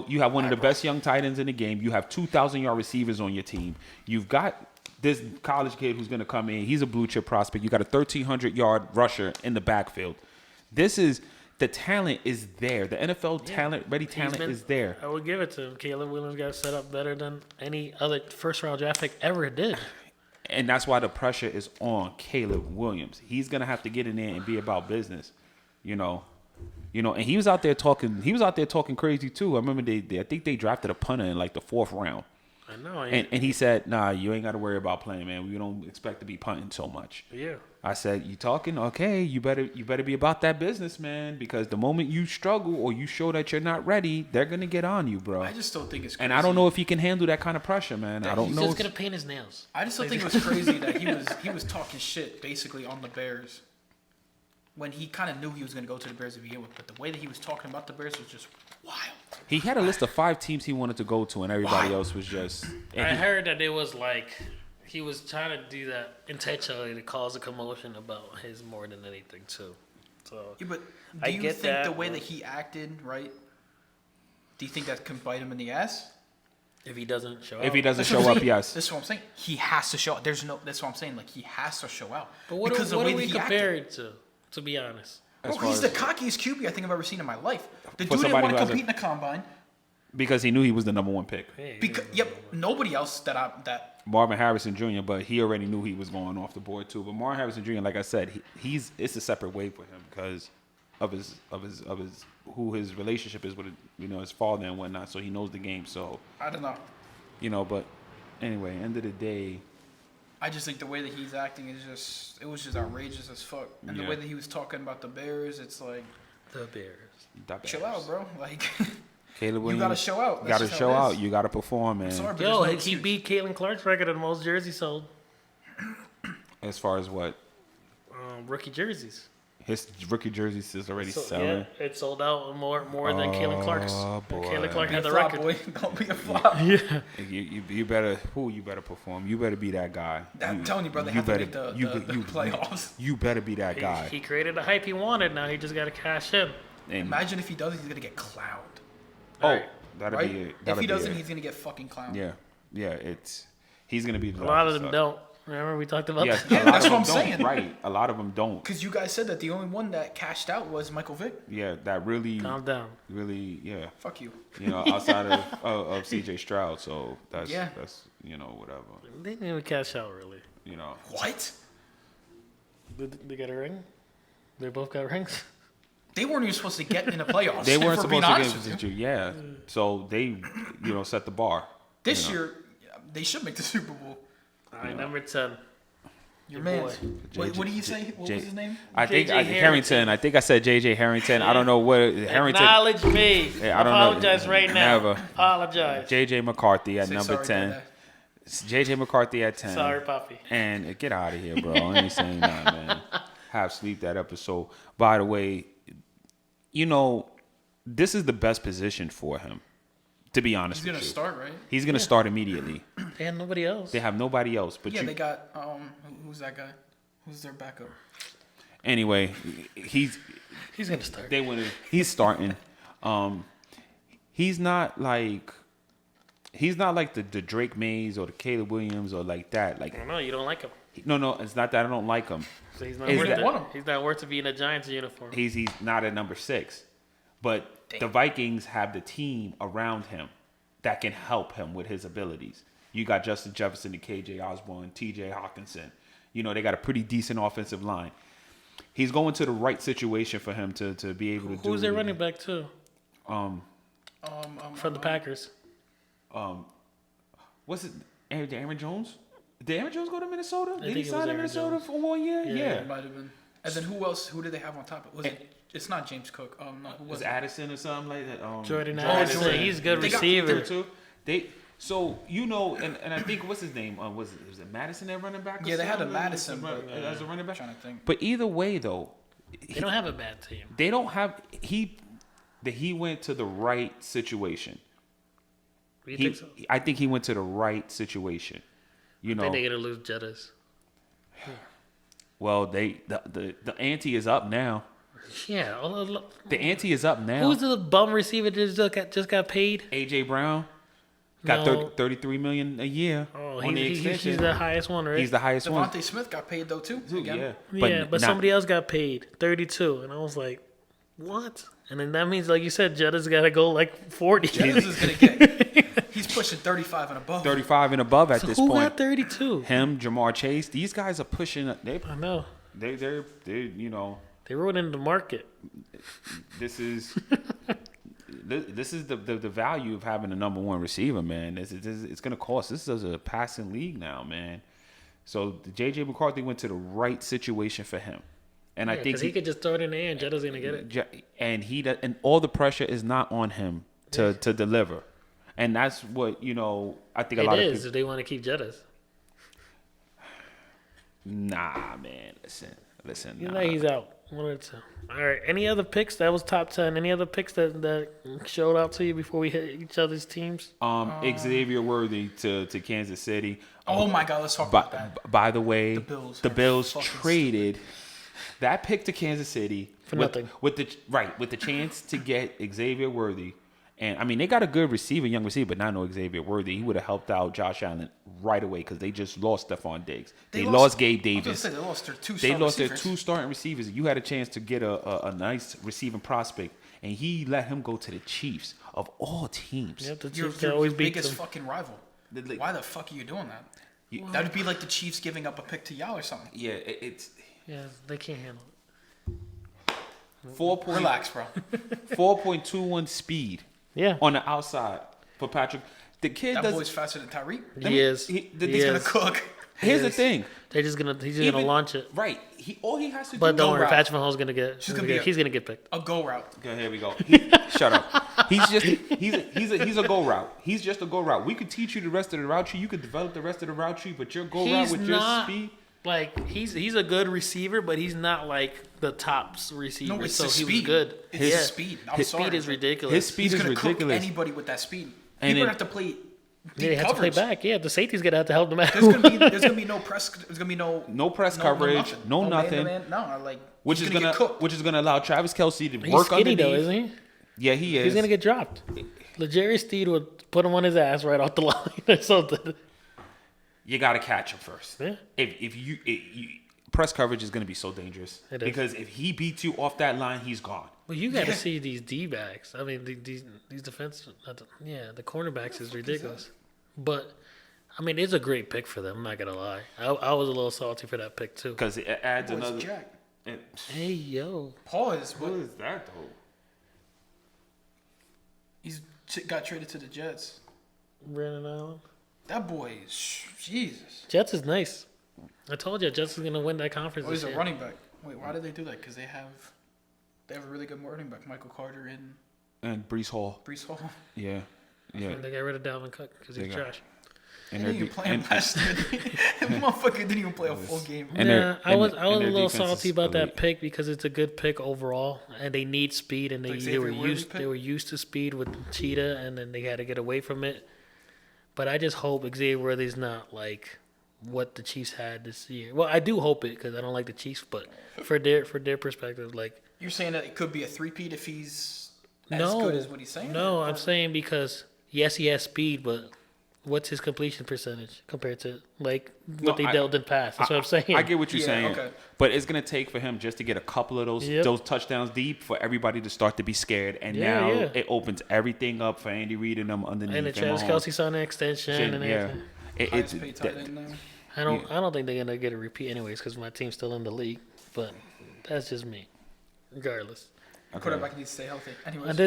You have one of the best young tight ends in the game. You have 2,000-yard receivers on your team. You've got this college kid who's going to come in. He's a blue chip prospect. You got a 1,300-yard rusher in the backfield. This is the talent is there. The NFL talent is there. I would give it to him. Caleb Williams got set up better than any other first-round draft pick ever did. And that's why the pressure is on Caleb Williams. He's gonna have to get in there and be about business, and he was out there talking. He was out there talking crazy too. I remember I think they drafted a punter in like the 4th round, I know. and he said, "Nah, you ain't got to worry about playing, man. We don't expect to be punting so much." yeah. I said, "You talking? Okay, you better be about that business, man. Because the moment you struggle or you show that you're not ready, they're gonna get on you, bro." I just don't think it's crazy. And I don't know if he can handle that kind of pressure, man. I don't He's know. just gonna paint his nails. I just don't think it was crazy that he was talking shit basically on the Bears when he kind of knew he was going to go to the Bears to begin with. But the way that he was talking about the Bears was just wild. He had a list of 5 teams he wanted to go to, and everybody else was just. and I he- heard that it was like he was trying to do that intentionally to cause a commotion about his more than anything too. So Yeah, but I do you get think that, the way but- that he acted, right? Do you think that can bite him in the ass? if he doesn't show if up, he doesn't That's what show I'm up, saying. yes. That's what I'm saying. He has to show out. That's what I'm saying. Like, he has to show out. but what because the are way we that he acted. compared to be honest? As Bro, far he's the as- cockiest QB I think I've ever seen in my life. The For dude didn't somebody want who to has compete in the combine. Because he knew he was the number 1 pick. Hey, Because nobody else that Marvin Harrison Jr., but he already knew he was going off the board too. But Marvin Harrison Jr., like I said, it's a separate way for him because of his who his relationship is with his father and whatnot. So he knows the game. So I don't know. but anyway, end of the day, I just think the way that he's acting it was just outrageous as fuck. And the Yeah. way that he was talking about the Bears, it's like, The Bears. chill out, bro. Like, Caleb you Williams, gotta show out. You That's gotta just show how it out. is. You gotta perform, man. I'm sorry, but Yo, there's no he excuse. beat Caitlin Clark's record of the most jerseys sold. As far as what Rookie jerseys. his rookie jerseys is already So, selling. yeah, it sold out more than Caitlin Clark's. Oh, boy. Caitlin Clark Be a had the flop, record. boy. Don't be a flop. Yeah. You better you better perform. You better be that guy. I'm telling you, bro, they have to make the playoffs. You better be that guy. He created the hype he wanted. Now he just got to cash in. And, Imagine if he does it, he's gonna get clowned. Alright. that'll Right? be it. If That'll he be doesn't, it. he's gonna get fucking clowned. Yeah. He's gonna be. A lot of them don't. Remember we talked about Yes, that? a Yeah, lot that's of what them I'm don't. saying. Right, a lot of them don't. Because you guys said that the only one that cashed out was Michael Vick. Yeah, that really, Calm down. yeah. Fuck you. Outside of C.J. Stroud, so that's Yeah. that's whatever. They didn't even cash out really. What? They got a ring. They both got rings. They weren't even supposed to get in the playoffs. They weren't if we're being supposed to honest get with you. yeah. So they set the bar. This year, they should make the Super Bowl. All right, number 10. Your Your man. boy. What did you say? What was his name? I think J.J. Harrington. I think I said J.J. Harrington. I don't know what Harrington. Acknowledge me. Yeah, I don't know. Apologize right now. Never. Apologize. J.J. McCarthy at Say number sorry, 10. Dada. J.J. McCarthy at 10. Sorry, Poppy. And get out of here, bro. I ain't saying nothing, man. Have sleep that episode. By the way, this is the best position for him, to be honest He's with gonna you. start, right? He's going to start immediately. They had nobody else. They have nobody else. But Yeah, they got who's that guy? Who's their backup? anyway, he's He's gonna start. they win. He's starting. He's not like the Drake Mays or the Caleb Williams or like that. Like I know you don't like him. no, it's not that I don't like him. So he's not Is worth that- it. He's not worth to be in a Giants uniform. He's not at number 6. But the Damn. Vikings have the team around him that can help him with his abilities. You got Justin Jefferson and KJ Osborne, TJ Hawkinson. They got a pretty decent offensive line. He's going to the right situation for him to be able to do. Who's their running back too? Um, From the Packers. what's it? Aaron Jones? Did Aaron Jones go to Minnesota? Did think he it was sign in Aaron Minnesota Jones. for 1 year? Yeah. Yeah. It might have been. And then who else? Who did they have on top? Was it? It's not James Cook. No, who Was was it Addison or something like that? Jordan Jordan. Addison. He's a good They got- receiver. Too. And I think what's his name? Was it Madison at running back? or Yeah, they had a something? Madison, but as a running I'm back. trying to think. But either way, though, They don't have a bad team. they don't have he went to the right situation. You think so? I think he went to the right situation. I think they're gonna lose Jettas. Well, the ante is up now. Yeah. The ante is up now. Who's the bum receiver that just got paid? AJ Brown got No. 33 million a year Oh, on the he's extension. the highest one, right? He's the highest one. Devontae Smith got paid though too. Again. Yeah, But not- somebody else got paid 32, and I was like, what? And then that means, like you said, Jetta's got to go like 40. Jennings is gonna get. He's pushing 35 and above. 35 and above at So this who point. got 32? Him, Jamar Chase, these guys are pushing. I know. They're They rode into the market. this is this is the value of having a number 1 receiver, man. It's going to cost. This is a passing league now, man. So JJ McCarthy went to the right situation for him, and I think Because he could just throw it in the air and Jetta's going to get it. and all the pressure is not on him to deliver, and that's what I think a It lot is of if they want to keep Jetta's. Nah, man. Listen. He's Nah. like he's out. 1 or 2. All right. Any other picks? That was top 10. Any other picks that showed out to you before we hit each other's teams? Xavier Worthy to Kansas City. Oh my God, let's talk about that. By the way, The Bills are fucking traded that pick to Kansas City For nothing. with the chance to get Xavier Worthy. And I mean, they got a good receiver, young receiver, but not no Xavier Worthy. He would have helped out Josh Allen right away because they just lost Stephon Diggs. They lost Gabe Davis. I was gonna say, they lost their two. They lost their receivers. 2 starting receivers. You had a chance to get a nice receiving prospect, and he let him go to the Chiefs of all teams. Yep, the Your, Chiefs can always beat biggest them. fucking rival. Like- Why the fuck are you doing that? That would be like the Chiefs giving up a pick to y'all or something. Yeah, it's Yeah, they can't handle it. 4.Relax, bro. 4.21 speed Yeah. on the outside for Patrick. The kid That does. boy's faster than Tyreek. He is. he- the- He He's gonna is. cook. Here's the Yes. thing. He's just gonna Even- launch it. Right. All he has to But do. don't Go worry, route. Patrick Mahomes gonna get. He's gonna get picked. A go route. Okay, here we go. Shut up. He's a go route. He's just a go route. We could teach you the rest of the route tree. You could develop the rest of the route tree, but your go route He's with your not speed. like he's a good receiver, but he's not like the top receiver. No, it's so his he speed. was good. It's yeah. his speed. I'm His sorry. speed is ridiculous. His speed He's is gonna cook ridiculous. anybody with that speed. And He's it- gonna have to play Yeah, deep they have to play coverage. back. Yeah, the safety's gonna have to help them out. There's gonna be no press. There's gonna be No press coverage, nothing. no nothing. Man-to-man. No, like Which he's is get cooked. which is gonna allow Travis Kelce to He's work skinny underneath. though, isn't he? Yeah, he is. He's gonna get dropped. Legarius Steed would put him on his ass right off the line or something. You gotta catch him first. Yeah. If you press coverage is gonna be so dangerous It is. because if he beats you off that line, he's gone. Well, you got to Yeah. see these D backs. I mean, these defense. The cornerbacks is ridiculous. But I mean, it's a great pick for them. I'm not gonna lie. I was a little salty for that pick too. Because it adds Boy's another. Jack. Hey yo, Pause. What But is that though? he's got traded to the Jets. Brandon Allen. That boy is Jesus. Jets is nice. I told you, Jets is gonna win that conference. Oh, he's this a year. running back. Wait, why did they do that? Because they have a really good running back, Michael Carter and And Brees Hall. Brees Hall. Yeah. Yeah. They got rid of Dalvin Cook because he's They got- trash. They And didn't even play him last year. That motherfucker didn't even play a full game. And Yeah, their- I was and a little defense is salty about that elite. pick because it's a good pick overall, and they need speed, and Like they were Xavier Worthy used pick? they were used to speed with Cheetah, and then they had to get away from it. But I just hope Xavier Worthy's not like what the Chiefs had this year. Well, I do hope it because I don't like the Chiefs, but for their perspective, like You're saying that it could be a three-peat if he's as no, good as what he's saying? no, Or- I'm saying because yes, he has speed, but what's his completion percentage compared to like what they I- dealt in past? That's what I'm saying. I get what you're Yeah, saying, okay. but it's gonna take for him just to get a couple of Yep. those touchdowns deep for everybody to start to be scared, and Yeah, now yeah. it opens everything up for Andy Reid and them underneath. and the Travis Mahomes. Kelsey signed an extension and yeah, everything. Highest paid tight end now. I don't think they're gonna get a repeat anyways because my team's still in the league. But that's just me. Regardless, Quarterback needs to stay healthy. Anyways, and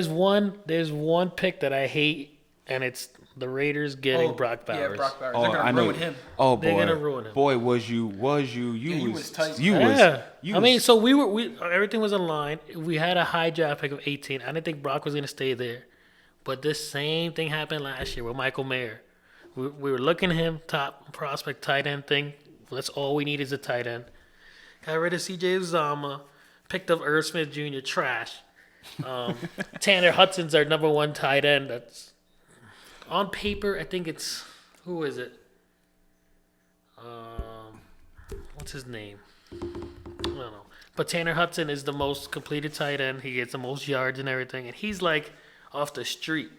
there's one pick that I hate, and it's the Raiders getting Brock Bowers. Yeah, Brock Bowers. Oh, They're I gonna know. ruin him. Oh boy, They're gonna ruin him. Boy, was you he was tight. you Yeah, was you I mean, was- so we everything was in line. We had a high draft pick of 18. I didn't think Brock was gonna stay there, but this same thing happened last year with Michael Mayer. We were looking at him, top prospect tight end thing. That's all we need is a tight end. Got rid of C.J. Uzama, picked up Irv Smith Jr. Trash. Tanner Hudson's our number one tight end. That's on paper. I think it's who is it? What's his name? I don't know. But Tanner Hudson is the most completed tight end. He gets the most yards and everything, and he's like off the street.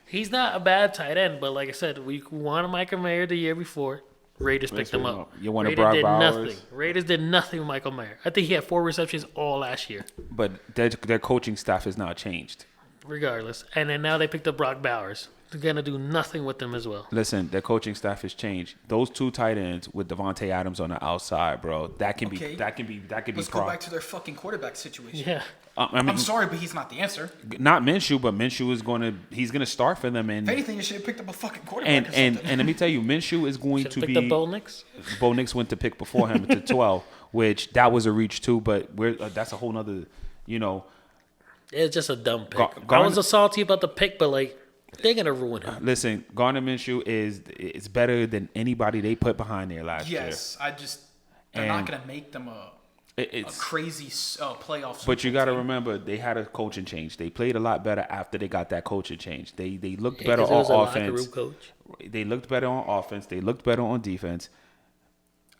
He's not a bad tight end, but like I said, we wanted Michael Mayer the year before. Raiders picked him up. You wanted Raiders Brock did Bowers. nothing. Raiders did nothing with Michael Mayer. I think he had 4 receptions all last year, but their coaching staff has not changed. regardless. And then now they picked up Brock Bowers. They're gonna do nothing with them as well. Listen, their coaching staff has changed. Those two tight ends with Devontae Adams on the outside, bro. That can Okay. be Let's go back to their fucking quarterback situation. Yeah. I mean, I'm sorry, but he's not the answer. not Minshew, but Minshew is he's gonna start for them, If and anything, you should have picked up a fucking quarterback and or and, something. and let me tell you, Minshew is going Should to have be. picked up Bo Nix. Bo Nix went to pick before him to 12, which that was a reach too. But that's a whole nother, you know. It's just a dumb pick. I Garner- was salty about the pick, but like they're gonna ruin him. Listen, Gardner Minshew is better than anybody they put behind there last year. yes, they're And not gonna make them a It's crazy playoff. but you Super got to Bowl team. remember they had a coaching change. They played a lot better after they got that coaching change. They looked Yeah, better 'cause it was a on locker offense. room coach. They looked better on offense. They looked better on defense.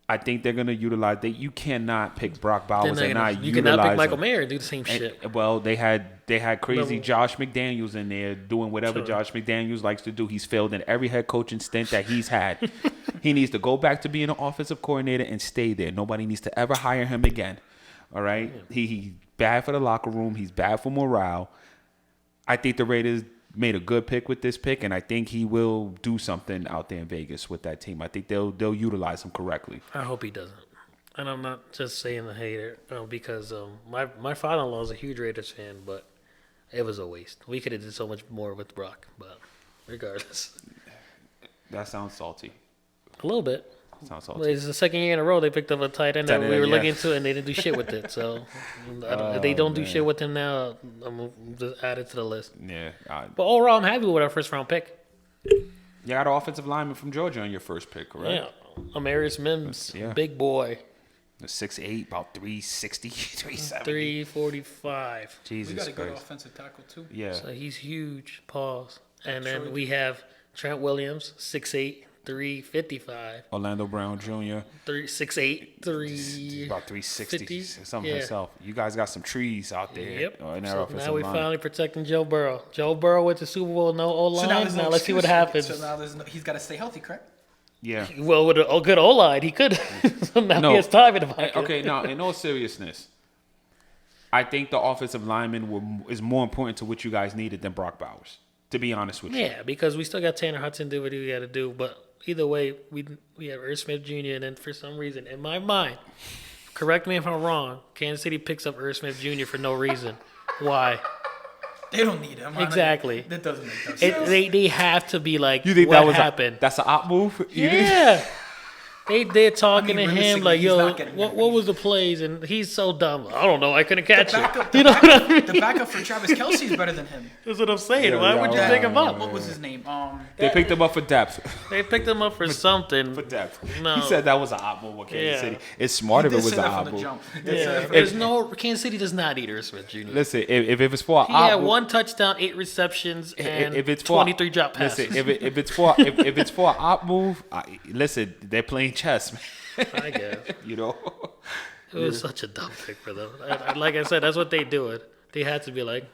I think they're gonna utilize. You cannot pick Brock Then Bowers they're and gonna- not you utilize cannot pick Michael him. Mayer and do the same And- shit. well, they had crazy No. Josh McDaniels in there doing whatever Sure. Josh McDaniels likes to do. He's failed in every head coaching stint that he's had. He needs to go back to being an offensive coordinator and stay there. Nobody needs to ever hire him again. All right, he's bad for the locker room. He's bad for morale. I think the Raiders made a good pick with this pick, and I think he will do something out there in Vegas with that team. I think they'll utilize him correctly. I hope he doesn't. And I'm not just saying the hater because my father-in-law is a huge Raiders fan, but it was a waste. We could have did so much more with Brock, but regardless, That sounds salty. a little bit. Sounds Well, salty. it's the second year in a row they picked up a tight end that Tight we end, were yeah. looking into, and they didn't do shit with it. So if they don't do man. shit with him now, I'm gonna just add it to the list. Yeah. But overall, I'm happy with our first round pick. You got an offensive lineman from Georgia on your first pick, correct? Yeah, Amarius Mims, Yeah. big boy, 6'8", about 360, 370. 345. We Jesus got a good Christ. offensive tackle too. Yeah. So he's huge. Pause. And Sure. then we have Trent Williams, 6'8", 355. Orlando Brown Jr. 6'8", 3. About 360, 50? something Yeah. himself. You guys got some trees out there. Yep. In that So offensive now we line. finally protecting Joe Burrow. Joe Burrow went to Super Bowl, no O line. there's now no let's see what excuse. happens. So now he's got to stay healthy, correct? Yeah. Well, with a good O line, he could. So now No. he has time in the pocket. Okay, now, in all seriousness, I think the offensive lineman is more important to what you guys needed than Brock Bowers, to be honest with you. Yeah, because we still got Tanner Hudson do what he got to do. But either way, we have Irv Smith Jr. And then for some reason, in my mind, correct me if I'm wrong, Kansas City picks up Irv Smith Jr. for no reason. Why? They don't need him. Exactly. That doesn't make no sense. They have to be like, You think what that was happened? that's an op move? You think- Yeah. They're talking I mean, to him realistically, like, he's yo, not getting what that was the plays? And he's so dumb. I don't know. I couldn't The catch it. backup, You know what I mean? the backup for Travis Kelsey is better than him. That's what I'm saying. Yeah, Why yeah, would you right, pick him right, up? What was his name? They picked him up for depth. They picked him up for something. For depth. No. He said that was an op move with Kansas Yeah. City. It's smart if He it did was say an that op from the move. jump. Yeah, there's no Kansas City does not eat Irv Smith Jr. Listen, if it's for an He had op move, one touchdown, 8 receptions, and if it's for 23 drop passes. Listen, if it's for if it's for an op move, listen, they're playing chess, man. I guess You know. it was such a dumb pick for them. Like I said, that's what they do. They had to be like,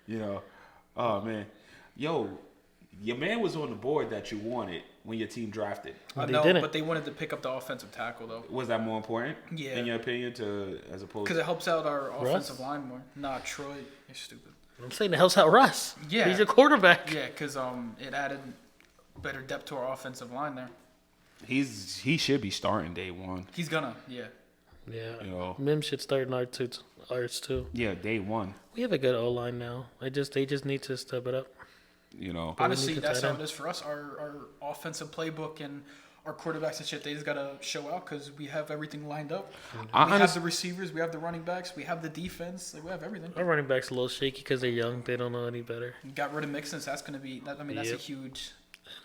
You know, oh man, yo, your man was on the board that you wanted when your team drafted. I They know, didn't. but they wanted to pick up the offensive tackle though, Was that more important? Yeah. In your opinion, to as opposed because to it helps out our offensive line more. Nah, Troy, you're stupid. I'm saying the hell's out Russ. Yeah. He's a quarterback. Yeah, because it added better depth to our offensive line there. he should be starting day one. He's gonna, yeah. Yeah. You know. Mims should start in ours too. Yeah, day one. We have a good O line now. They just need to step it up. You know. Honestly, to that's tight how end. it is for us. Our offensive playbook and our quarterbacks and shit, they just gotta show out because we have everything lined up. We have the receivers, we have the running backs, we have the defense, like we have everything. Our running back's a little shaky because they're young. They don't know any better. We got rid of Mixon, so that's gonna be. That's a Yep. huge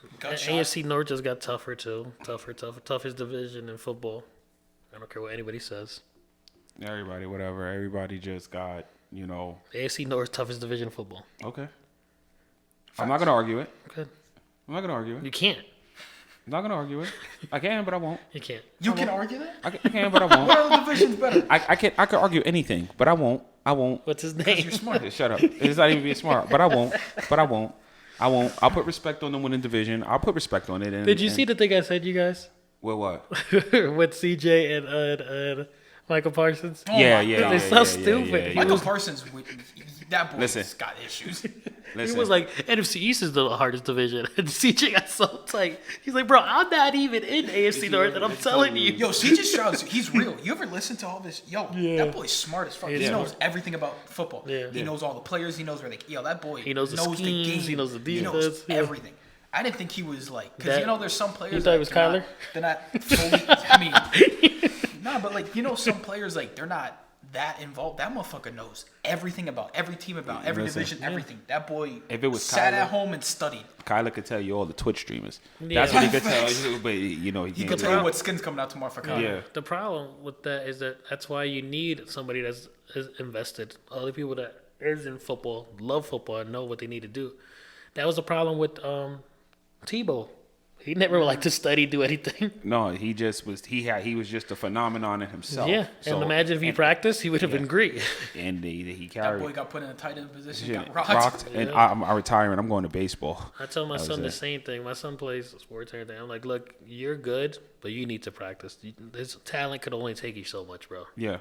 And gut shot. AFC North just got tougher too. Toughest division in football. I don't care what anybody says. Everybody, whatever. Everybody just got, you know. AFC North toughest division in football. Okay. I'm not gonna argue it. Good. I'm not gonna argue it. You can't. I'm not gonna argue it. I can, but I won't. You can't. You can argue that. I can, but I What won't. other division's better? I can argue anything, but I won't. I won't. What's his You're name? smart. Shut up. It's not even being smart, but I won't. But I won't. I won't. I'll put respect on the winning division. I'll put respect on it. And, Did you see the thing I said, you guys? Well, what? With CJ and Michael Parsons? Oh yeah, my yeah, God. yeah. They're so yeah, stupid. Yeah, yeah, Michael yeah. Parsons, that boy's Listen. got issues. He Listen, was like, NFC East is the hardest division. And CJ got so tight. He's like, bro, I'm not even in AFC North, and I'm telling you. Yo, CJ Stroud, he's real. You ever listen to all this? Yo, Yeah. that boy's smart as fuck. He Yeah. knows everything about football. Yeah. He knows all the players. He knows where they. Yo, that boy. He knows the schemes, game. he knows the He knows defense, yeah. everything. I didn't think he was like, because That- you know, there's some players. You thought it was that Kyler? They're not fully. I mean, nah, but like you know, some players like they're not that involved. That motherfucker knows everything about every team, about every Listen. division, everything. That boy If it was sat Kyler- at home and studied. Kyler could tell you all the Twitch streamers. Yeah. That's what he could tell you, but you know he He can't. could do tell you that. what skin's coming out tomorrow for Kyler. Yeah. The problem with that is that's why you need somebody that's is invested. All the people that is in football, love football, and know what they need to do. That was the problem with Tebow. He never liked to study, do anything. No, he just was. He was just a phenomenon in himself. Yeah, So- and imagine if he practiced, he would have been great. and he That carried. boy got put in a tight end position, shit, got rocked. and I'm retiring. I'm going to baseball. I tell my That was son the it. same thing. My son plays sports and everything. I'm like, look, you're good, but you need to practice. His talent could only take you so much, bro. Yeah,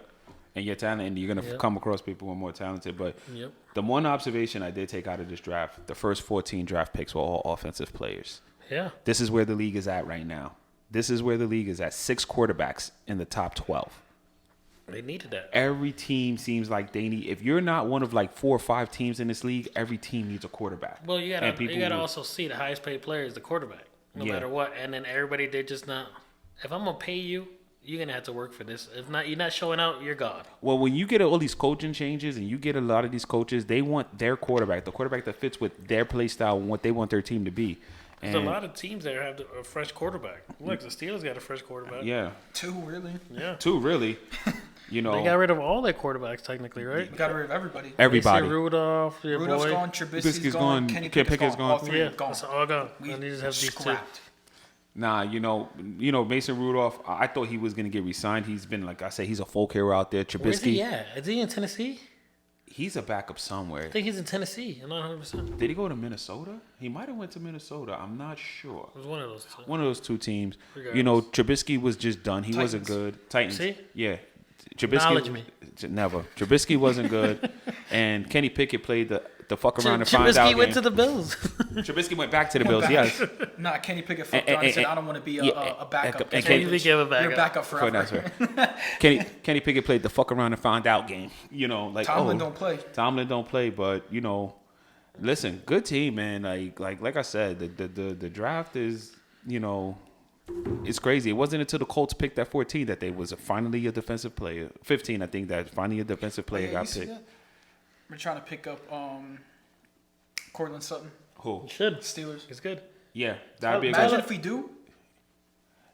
and your talent, and you're gonna Yep. come across people who are more talented. But Yep. the one observation I did take out of this draft: the first 14 draft picks were all offensive players. Yeah. This is where the league is at right now. This is where the league is at. 6 quarterbacks in the top 12. They needed that. Every team seems like they need. If you're not one of like 4 or 5 teams in this league, every team needs a quarterback. Well, And people you gotta will- also see the highest paid player is the quarterback, no Yeah. matter what. And then everybody, they're just not. if I'm gonna pay you, you're gonna have to work for this. If not, you're not showing out. You're God. Well, when you get all these coaching changes and you get a lot of these coaches, they want their quarterback, the quarterback that fits with their play style and what they want their team to be. There's a lot of teams that have a fresh quarterback. Look, the Steelers got a fresh quarterback. Yeah, 2, really. Yeah. two really. You know, They got rid of all their quarterbacks technically, right? We got rid of everybody. everybody. Mason Rudolph, your Rudolph's boy. gone, Trubisky's Trubisky's gone, gone, Kenny Kenny Pickett's Pickett's gone. All gone. 3 Yeah, are gone. it's all gone. We And they just have these two. scrapped. Nah, you know, Mason Rudolph. I thought he was gonna get re-signed. He's been, like I said, he's a folk hero out there. Where's he Trubisky, at? Is he in Tennessee? he's a backup somewhere. I think he's in Tennessee. I'm not 100%. Did he go to Minnesota? He might have went to Minnesota. I'm not sure. It was one of those two. One of those two teams. Regardless. You know, Trubisky was just done. He wasn't Titans. good. Titans. See? Yeah. Trubisky. Acknowledge me. Never. Trubisky wasn't good. And Kenny Pickett played the fuck around and find out Trubisky went to game. the Bills. Trubisky went back to the Went Bills, back. yes. Nah, Kenny Pickett fucked And- around and said, and- I don't want to be a yeah, backup. and That's Kenny what Pickett a You're a backup. backup That's forever. right. Kenny Pickett played the fuck around and find out game. You know, like Tomlin don't play. Tomlin don't play, but you know, listen, good team, man. Like I said, the draft is, you know, it's crazy. It wasn't until the Colts picked at 14 that they was finally a defensive player. 15, I think, that finally a defensive player Yeah, you got see picked. that? We're trying to pick up Cortland Sutton, Who? Should. Steelers. It's good. Yeah, that'd be a Imagine good. if we do.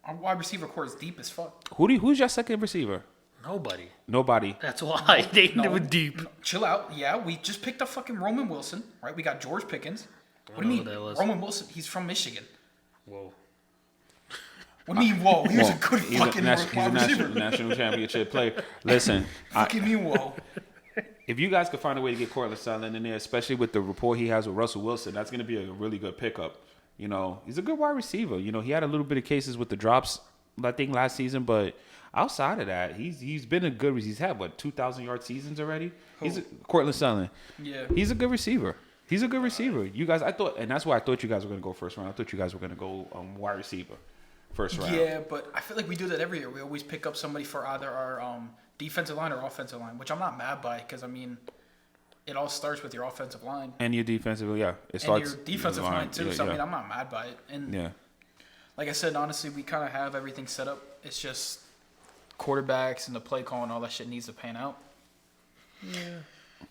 Our wide receiver core is deep as fuck. Who's your second receiver? Nobody. Nobody. That's why they No, were deep. no, chill out. Yeah, we just picked up fucking Roman Wilson, right? We got George Pickens. What do you know mean? who that was. Roman Wilson, he's from Michigan. Whoa. What do you mean, whoa? He was a Well, good he's fucking he's wide receiver. national championship player. Listen, What do you mean, whoa? if you guys could find a way to get Cortland Sutton in there, especially with the rapport he has with Russell Wilson, that's going to be a really good pickup. You know, he's a good wide receiver. You know, he had a little bit of cases with the drops, I think, last season, but outside of that, he's been a good. He's had 2,000-yard seasons already. He's Cortland Sutton. Yeah. He's a good receiver. He's a good receiver. You guys, I thought, and that's why I thought you guys were going to go first round. I thought you guys were going to go wide receiver first round. Yeah, but I feel like we do that every year. We always pick up somebody for either our defensive line or offensive line, which I'm not mad by because, I mean, it all starts with your offensive line. And your defensive, yeah, it And starts your defensive line, too. Yeah, So, I yeah. mean, I'm not mad by it. And Yeah. like I said, honestly, we kind of have everything set up. It's just quarterbacks and the play call and all that shit needs to pan out.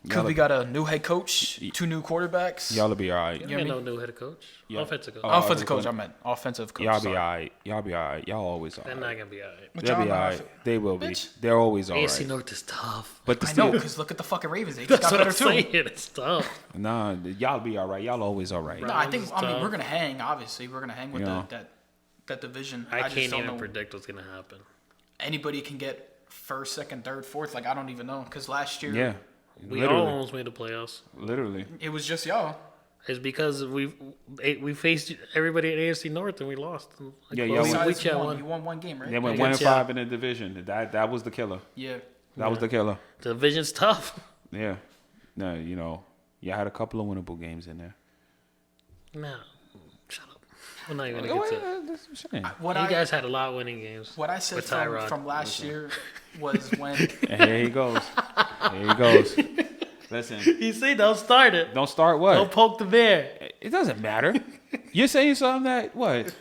Because we got a new head coach, 2 new quarterbacks. Y'all will be all right. You know what I got no new head coach. Yeah. Offensive coach. Oh, Offensive coach, okay. I meant. Offensive coach. Y'all be sorry. all right. Y'all be all right. Y'all always all They're right. not gonna be alright. But They'll y'all be know all how I right. feel. They will be. Bitch. They're always all AFC right. North is tough. But the I know, Steelers, because look at the fucking Ravens. They just That's got what better, I'm too. saying. It's tough. nah, y'all be all right. Y'all always all right. No, I think, Browns is I mean, tough. we're going to hang, obviously. We're going to hang with Yeah. that division. I just can't don't even know. predict what's gonna happen. Anybody can get first, second, third, fourth. Like, I don't even know. Because last year, Yeah. We all Literally. almost made the playoffs. Literally. it was just y'all. It's because we faced everybody at AFC North and we lost. Like, Yeah, well, y'all we, won. we Besides chat one. one. You won one game, right? They went Yeah. 1 and Yeah. 5 in the division. That was the killer. Yeah. That was the killer. The division's tough. Yeah. No, you know, you had a couple of winnable games in there. Nah, shut up. We're not even gonna get to it. What You I guys had a lot of winning games. what I said with Tyrod. from last year was when And here he goes. Here he goes. Listen, You see, don't start it. don't start what? Don't poke the bear. It doesn't matter. You're saying something that what?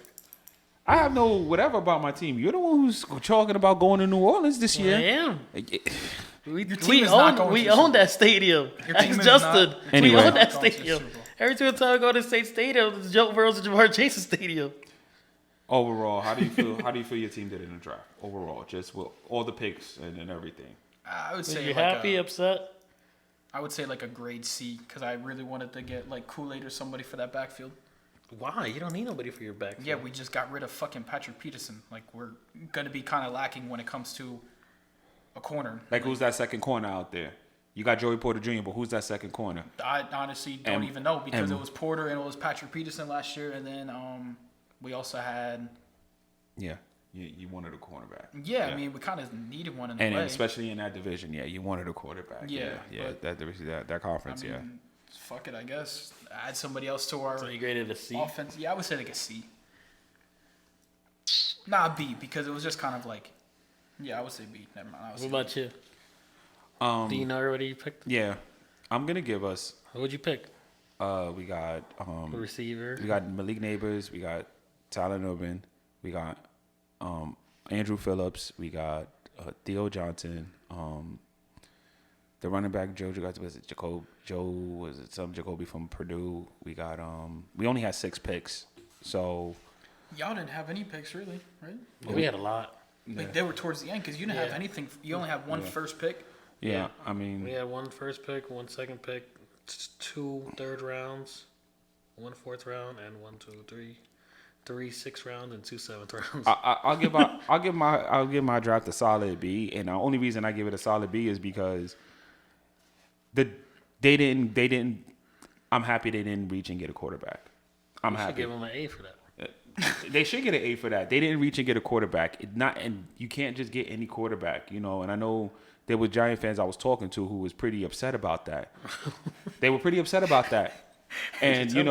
I have no whatever about my team. You're the one who's talking about going to New Orleans this I year. am. We team is not going to the own Super that stadium. Your Ask team is Justin. not- Anyway. We own that Not going to the stadium. Super Bowl. Every single time I go to State Stadium, it's Joe Burrow's and Jamar Chase's stadium. Overall, how do you feel? How do you feel your team did in the draft? Overall, just with all the picks and everything. I would Are say you like happy, upset? I would say like a grade C because I really wanted to get like Kool-Aid or somebody for that backfield. Why? You don't need nobody for your back. Yeah, we just got rid of fucking Patrick Peterson. Like we're gonna be kind of lacking when it comes to a corner. Like, who's that second corner out there? You got Joey Porter Jr., but who's that second corner? I honestly don't And- even know because and- it was Porter and it was Patrick Peterson last year, and then we also had Yeah, you wanted a cornerback. yeah. I mean, we kind of needed one in the And way. especially in that division, yeah, you wanted a quarterback. Yeah, yeah, but- that conference, I yeah. mean, fuck it, I guess. Add somebody else to our So you graded a C? offense. Yeah, I would say like a C. Nah, B because it was just kind of like, yeah, I would say B. Never mind. I would What say about you? Do you know already you picked? Yeah, I'm gonna give us. Who'd you pick? We got A receiver. we got Malik Neighbors, we got Tyler Nubin, we got Andrew Phillips. We got Theo Johnson. The running back Jacoby from Purdue. We got we only had 6 picks, so Y'all didn't have any picks really, right? We had a lot. Like they were towards the end because you didn't have anything. You only have one first pick. yeah. I mean, We had 1 first pick, 1 second pick, 2 third rounds, 1 fourth round, and 3 6th rounds, and 2 7th rounds. I'll give my draft a solid B, and the only reason I give it a solid B is because they didn't. I'm happy they didn't reach and get a quarterback. I'm You should happy. give them an A for that. They should get an A for that. They didn't reach and get a quarterback. And you can't just get any quarterback, you know. And I know there were Giant fans I was talking to who was pretty upset about that. They were pretty upset about that. And This dude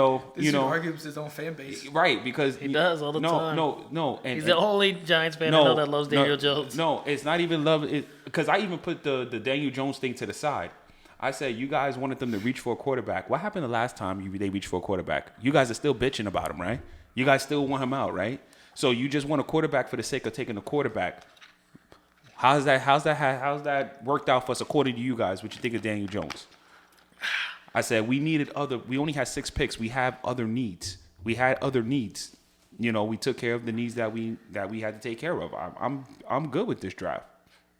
argues his own fan base. right, because He does all the time. No. And, He's the only Giants fan I know that loves Daniel Jones. No, it's not even love. Because I even put the Daniel Jones thing to the side. I said, you guys wanted them to reach for a quarterback. What happened the last time they reached for a quarterback? You guys are still bitching about him, right? You guys still want him out, right? So you just want a quarterback for the sake of taking a quarterback. How's that worked out for us according to you guys? What you think of Daniel Jones? I said we only had 6 picks. We have other needs. We had other needs. You know, we took care of the needs that we had to take care of. I'm good with this draft.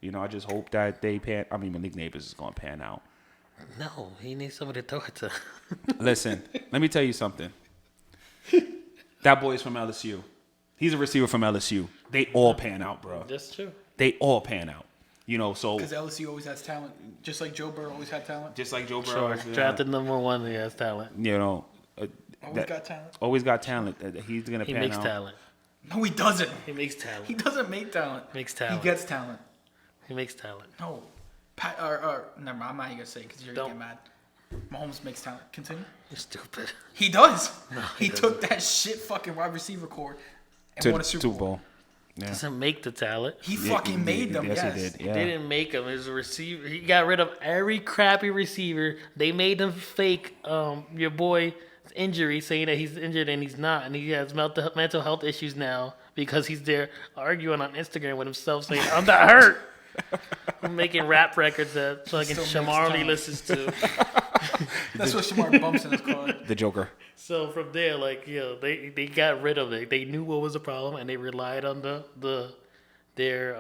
You know, I just hope that Malik Neighbors is going to pan out. No, he needs somebody to throw it to. Listen, let me tell you something. That boy is from LSU. He's a receiver from LSU. They all pan out, bro. That's true. They all pan out. You know, so Because LSU always has talent, just like Joe Burrow always had talent. just like Joe Sure. Burrow, Drafted number 1, he has talent. you know, Always got talent. He's gonna He pan makes out. talent. No, he doesn't. He makes talent. He doesn't make talent. Makes talent. He gets talent. He makes talent. No. Never mind. I'm not even gonna say because you're gonna get mad. Mahomes makes talent. Continue. You're stupid. He does. he he took that shit fucking wide receiver core and To won a the Super Bowl. Yeah. Doesn't make the talent. He fucking made them. Yes, he did. He Yeah. didn't make him. As a receiver, he got rid of every crappy receiver. They made him fake your boy's injury, saying that he's injured and he's not, and he has mental health issues now because he's there arguing on Instagram with himself, saying, "I'm not hurt." I'm making rap records that fucking Still makes Shamarly time. listens to. That's what Shamar bumps in his car. The Joker. So from there, they got rid of it. They knew what was the problem, and they relied on their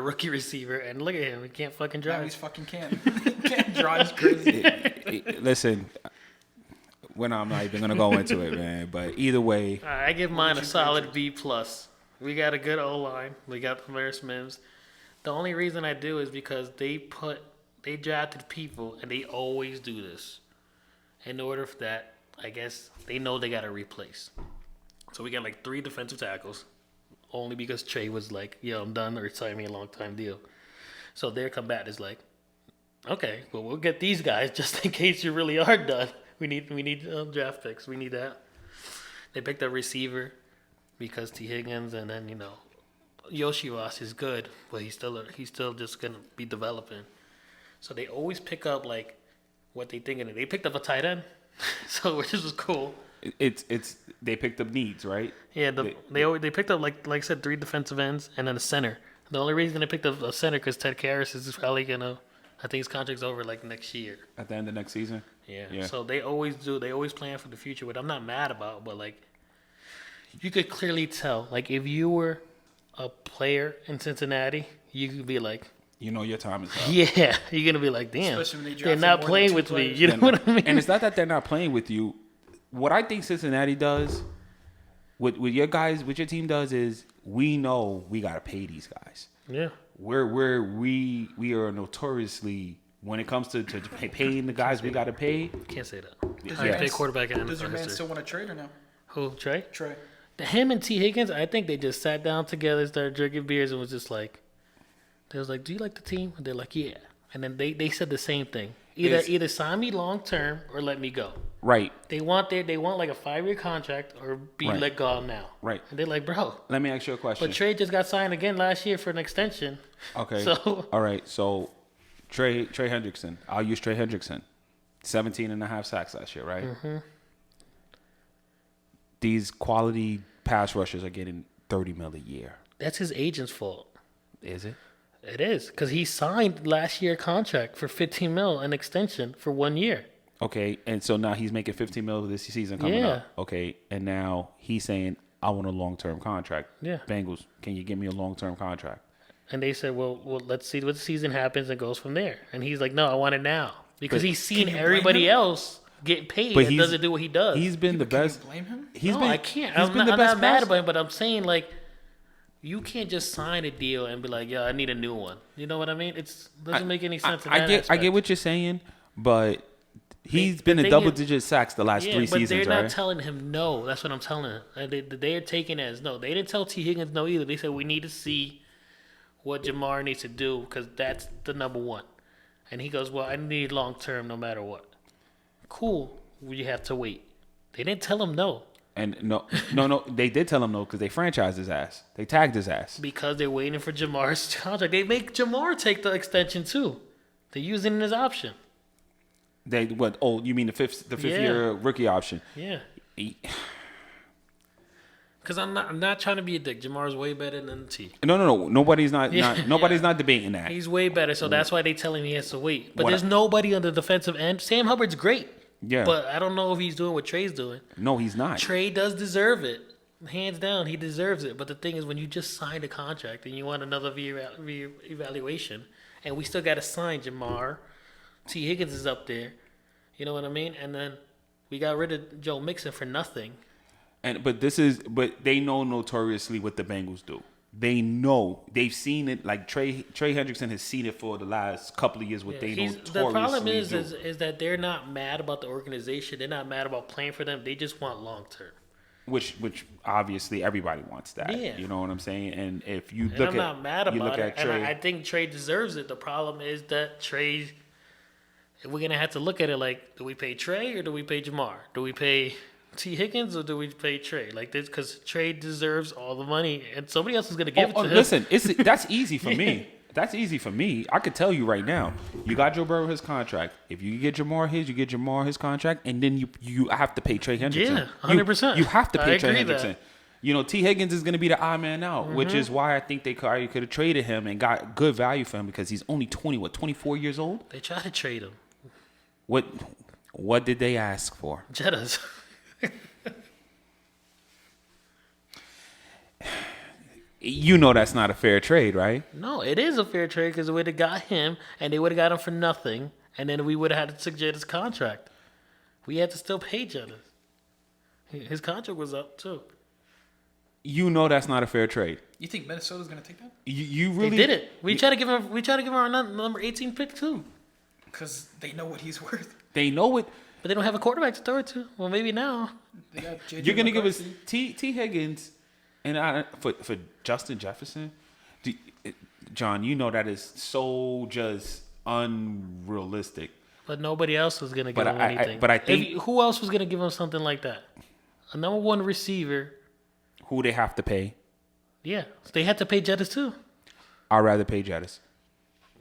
rookie receiver. And look at him; he can't fucking Now drive. he's fucking can't. He can't drive. He's crazy. Listen, I'm not even gonna go into it, man. But either way, I give mine a solid B plus. We got a good O line. We got Maris Mims. The only reason I do is because they drafted people, and they always do this. In order for that, I guess they know they got to replace. So we got like 3 defensive tackles, only because Trey was like, "Yo, I'm done," or sign me a long time deal. So their combat is like, okay, well we'll get these guys just in case you really are done. We need draft picks. We need that. They picked a receiver because T. Higgins, and then Yoshiwas is good, but he's still just gonna be developing. So they always pick up like what they thinking. They picked up a tight end, so which is cool. it's they picked up needs, right? Yeah, they picked up like I said 3 defensive ends and then a center. The only reason they picked up a center because Ted Karras is probably gonna. I think his contract's over like next year. At the end of next season. Yeah. So they always do. They always plan for the future, which I'm not mad about. But like, you could clearly tell. Like, if you were a player in Cincinnati, you could be like, You know your time is up. yeah, you're gonna be like, damn, Especially when they they're drafted not more than playing 2 with me. players. You know what I mean? And it's not that they're not playing with you. What I think Cincinnati does, with your guys, what your team does is, we know we gotta pay these guys. Yeah. We are notoriously, when it comes to paying the guys we gotta pay. Can't say that. Does I your pay man- quarterback and Does your man history. still want to trade or no? Who, Trey? Trey. Him and T. Higgins, I think they just sat down together, started drinking beers, and was just like, they was like, "Do you like the team?" And they're like, "Yeah." And then they said the same thing. Either sign me long term or let me go. Right. They want like a 5-year contract or be Right. let go now. Right. And they're like, bro. Let me ask you a question. But Trey just got signed again last year for an extension. Okay. So All right. So Trey Hendrickson. I'll use Trey Hendrickson. 17.5 sacks last year, right? Mm-hmm. These quality pass rushers are getting $30 million a year. That's his agent's fault. Is it? It is because he signed last year contract for 15 mil, an extension for 1 year. Okay, and so now he's making 15 mil this season coming Yeah. up. Okay, and now he's saying, I want a long-term contract. Yeah. Bengals, can you give me a long-term contract? And they said, well, let's see what the season happens and goes from there. And he's like, no, I want it now because But he's seen can you blame everybody him? else get paid But and doesn't do what he does. He's been the Can you best. blame him? He's no, been, I can't. He's I'm been not, the best I'm not mad passer. about him, but I'm saying like, you can't just sign a deal and be like, yeah, I need a new one. You know what I mean? It doesn't make any sense. in I that get aspect. what you're saying, but he's The been in thing double-digit sacks the last Yeah, 3 but seasons, they're right? not telling him no. That's what I'm telling him. And they're taking it as no. They didn't tell T. Higgins no either. They said we need to see what Jamar needs to do because that's the number one. And he goes, well, I need long term no matter what. Cool. We have to wait. They didn't tell him no And no, they did tell him no because they franchised his ass. They tagged his ass. because they're waiting for Jamar's contract. They make Jamar take the extension too. They use it in his option. They what? Oh, you mean the fifth Yeah. year rookie option? Yeah. He- Because I'm not trying to be a dick. Jamar's way better than T. No. Nobody's not. Yeah. Nobody's not debating that. He's way better, so that's why they tell him he has to wait. But What there's nobody on the defensive end. Sam Hubbard's great. Yeah. But I don't know if he's doing what Trey's doing. No, he's not. Trey does deserve it. Hands down, he deserves it. But the thing is, when you just signed a contract and you want another evaluation, and we still got to sign Jamar, T. Higgins is up there. You know what I mean? And then we got rid of Joe Mixon for nothing. But they know notoriously what the Bengals do. They know. They've seen it. Like Trey Hendrickson has seen it for the last couple of years. What they notoriously The problem do. is that they're not mad about the organization. They're not mad about playing for them. They just want long term. Which obviously everybody wants that. Yeah. You know what I'm saying? And if you And look I'm not mad you look about it. at Trey, And I think Trey deserves it. The problem is that Trey, we're going to have to look at it like, do we pay Trey or do we pay Jamar? Do we pay T. Higgins or do we pay Trey? Like this, because Trey deserves all the money and somebody else is going to give it to him. listen, that's easy for me. That's easy for me. I could tell you right now. You got Joe Burrow his contract. If you get Jamar his, you get Jamar his contract, and then you have to pay Trey Hendrickson. Yeah, 100%. You have to I pay Trey agree Hendrickson. that. You know, T. Higgins is going to be the odd man out, which is why I think they could have traded him and got good value for him because he's only 24 years old. They tried to trade him. What did they ask for? Jettas. You know that's not a fair trade, right? No, it is a fair trade because they would have got him and they would have got him for nothing. And then we would have had to suggest his contract. We had to still pay Jettas. His contract was up too. You know that's not a fair trade. You think Minnesota's gonna take that? You They really did it. We tried to give him our number 18 pick too. Because they know what he's worth. They know it. But they don't have a quarterback to throw it to. Well, maybe now. They got JJ You're gonna give us McCarthy. T Higgins and for Justin Jefferson, John. You know that is so just unrealistic. But nobody else was gonna give But him anything. but I think- who else was gonna give him something like that? A number one receiver. Who they have to pay? Yeah, so they had to pay Jettas too. I'd rather pay Jettis.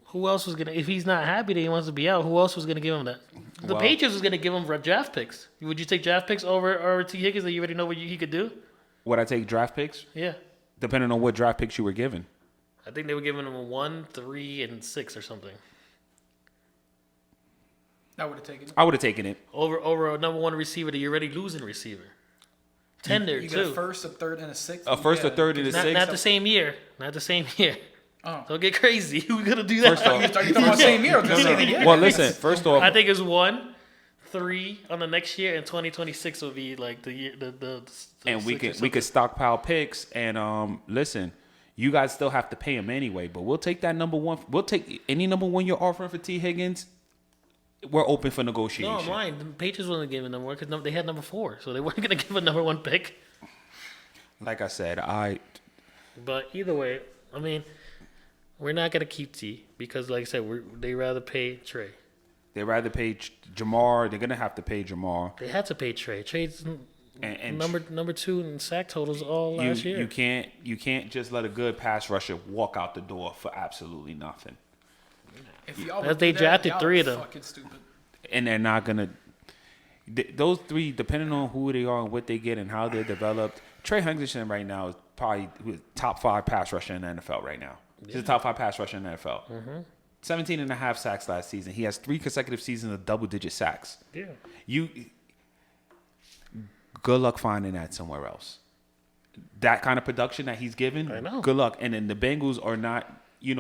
Who else was gonna? If he's not happy that he wants to be out, who else was gonna give him that? The Well- Patriots was gonna give him draft picks. Would you take draft picks over T Higgins that you already know what he could do? Would I take draft picks? Yeah, Depending on what draft picks you were given. I think they were giving him a 1, 3, and 6 or something I would have taken it. I would have taken it. over a number one receiver that you're already losing receiver. Tender You too. got a first, a third, and a sixth. A first, a third, and a not, sixth. not the same year. Not the same year. Oh. Don't get crazy. We're gonna do that. First off- Are you talking about the same year? I was gonna say the year. Well, listen. First off, I think it's 1, 3 on the next year, and 2026 will be like the year. The and we six or could something. stockpile picks and listen. You guys still have to pay him anyway, but we'll take that number one. We'll take any number one you're offering for T Higgins. We're open for negotiation. No, I'm lying. The Patriots wasn't giving number one because they had number 4, so they weren't gonna give a number 1 pick. Like I said, But either way, I mean, we're not gonna keep T because, like I said, they rather pay Trey. they rather pay Jamar. They're gonna have to pay Jamar. They had to pay Trey. Trey's And number 2 in sack totals all you last year. you can't just let a good pass rusher walk out the door for absolutely nothing. If y'all As would they do that, drafted y'all 3 of are them. Fucking stupid. And they're not gonna. those three, depending on who they are and what they get and how they're developed, Trey Hendrickson right now is probably top 5 pass rusher in the NFL right now. He's the top 5 pass rusher in the NFL. 17 and a half sacks last season. He has 3 consecutive seasons of double-digit sacks. Yeah. Good luck finding that somewhere else. That kind of production that he's given, I know. good luck. And then the Bengals are not, you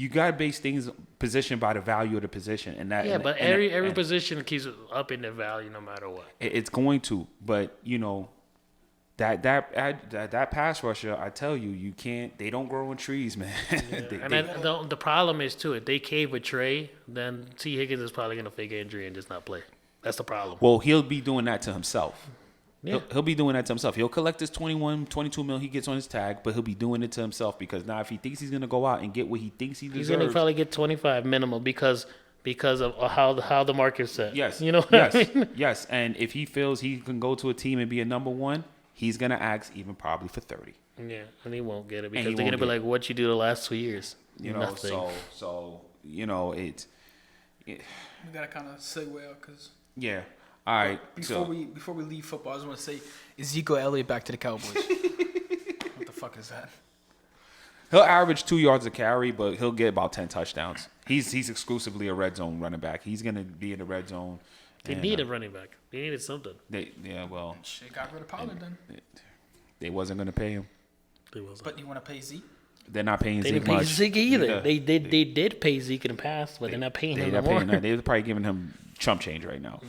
got to base things position by the value of the position. And that, Yeah, and, but and- every and position keeps up in their value no matter what. it's going to. But, that pass rusher, I tell you, you can't, they don't grow in trees, man. And then the problem is, too, if they cave with Trey, then T. Higgins is probably going to fake an injury and just not play. That's the problem. Well, he'll be doing that to himself. Yeah. He'll be doing that to himself. He'll collect his 22 mil he gets on his tag, but he'll be doing it to himself because now if he thinks he's going to go out and get what he thinks he He's going deserves. to probably get 25 minimum because of how the market's set. Yes. You know what yes. I mean? Yes. And if he feels he can go to a team and be a number one, he's going to ask even probably for 30. Yeah, and he won't get it he because they're going won't to be get like, what you do the last 2 years? Nothing. So it's We gotta kind of segue out because yeah. All right. before we leave football, I just want to say Ezekiel Elliott back to the Cowboys. What the fuck is that? He'll average 2 yards a carry, but he'll get about 10 touchdowns. He's exclusively a red zone running back. He's going to be in the red zone. They And, need a running back. They needed something. Well, Shit, got rid of Pollard then. they wasn't going to pay him. They wasn't. But you want to pay Zeke? They're not paying They Zeke didn't pay much. Zeke either. Yeah. They did pay Zeke in the past, but they're not paying him no They're more. paying, they're probably giving him chump change right now.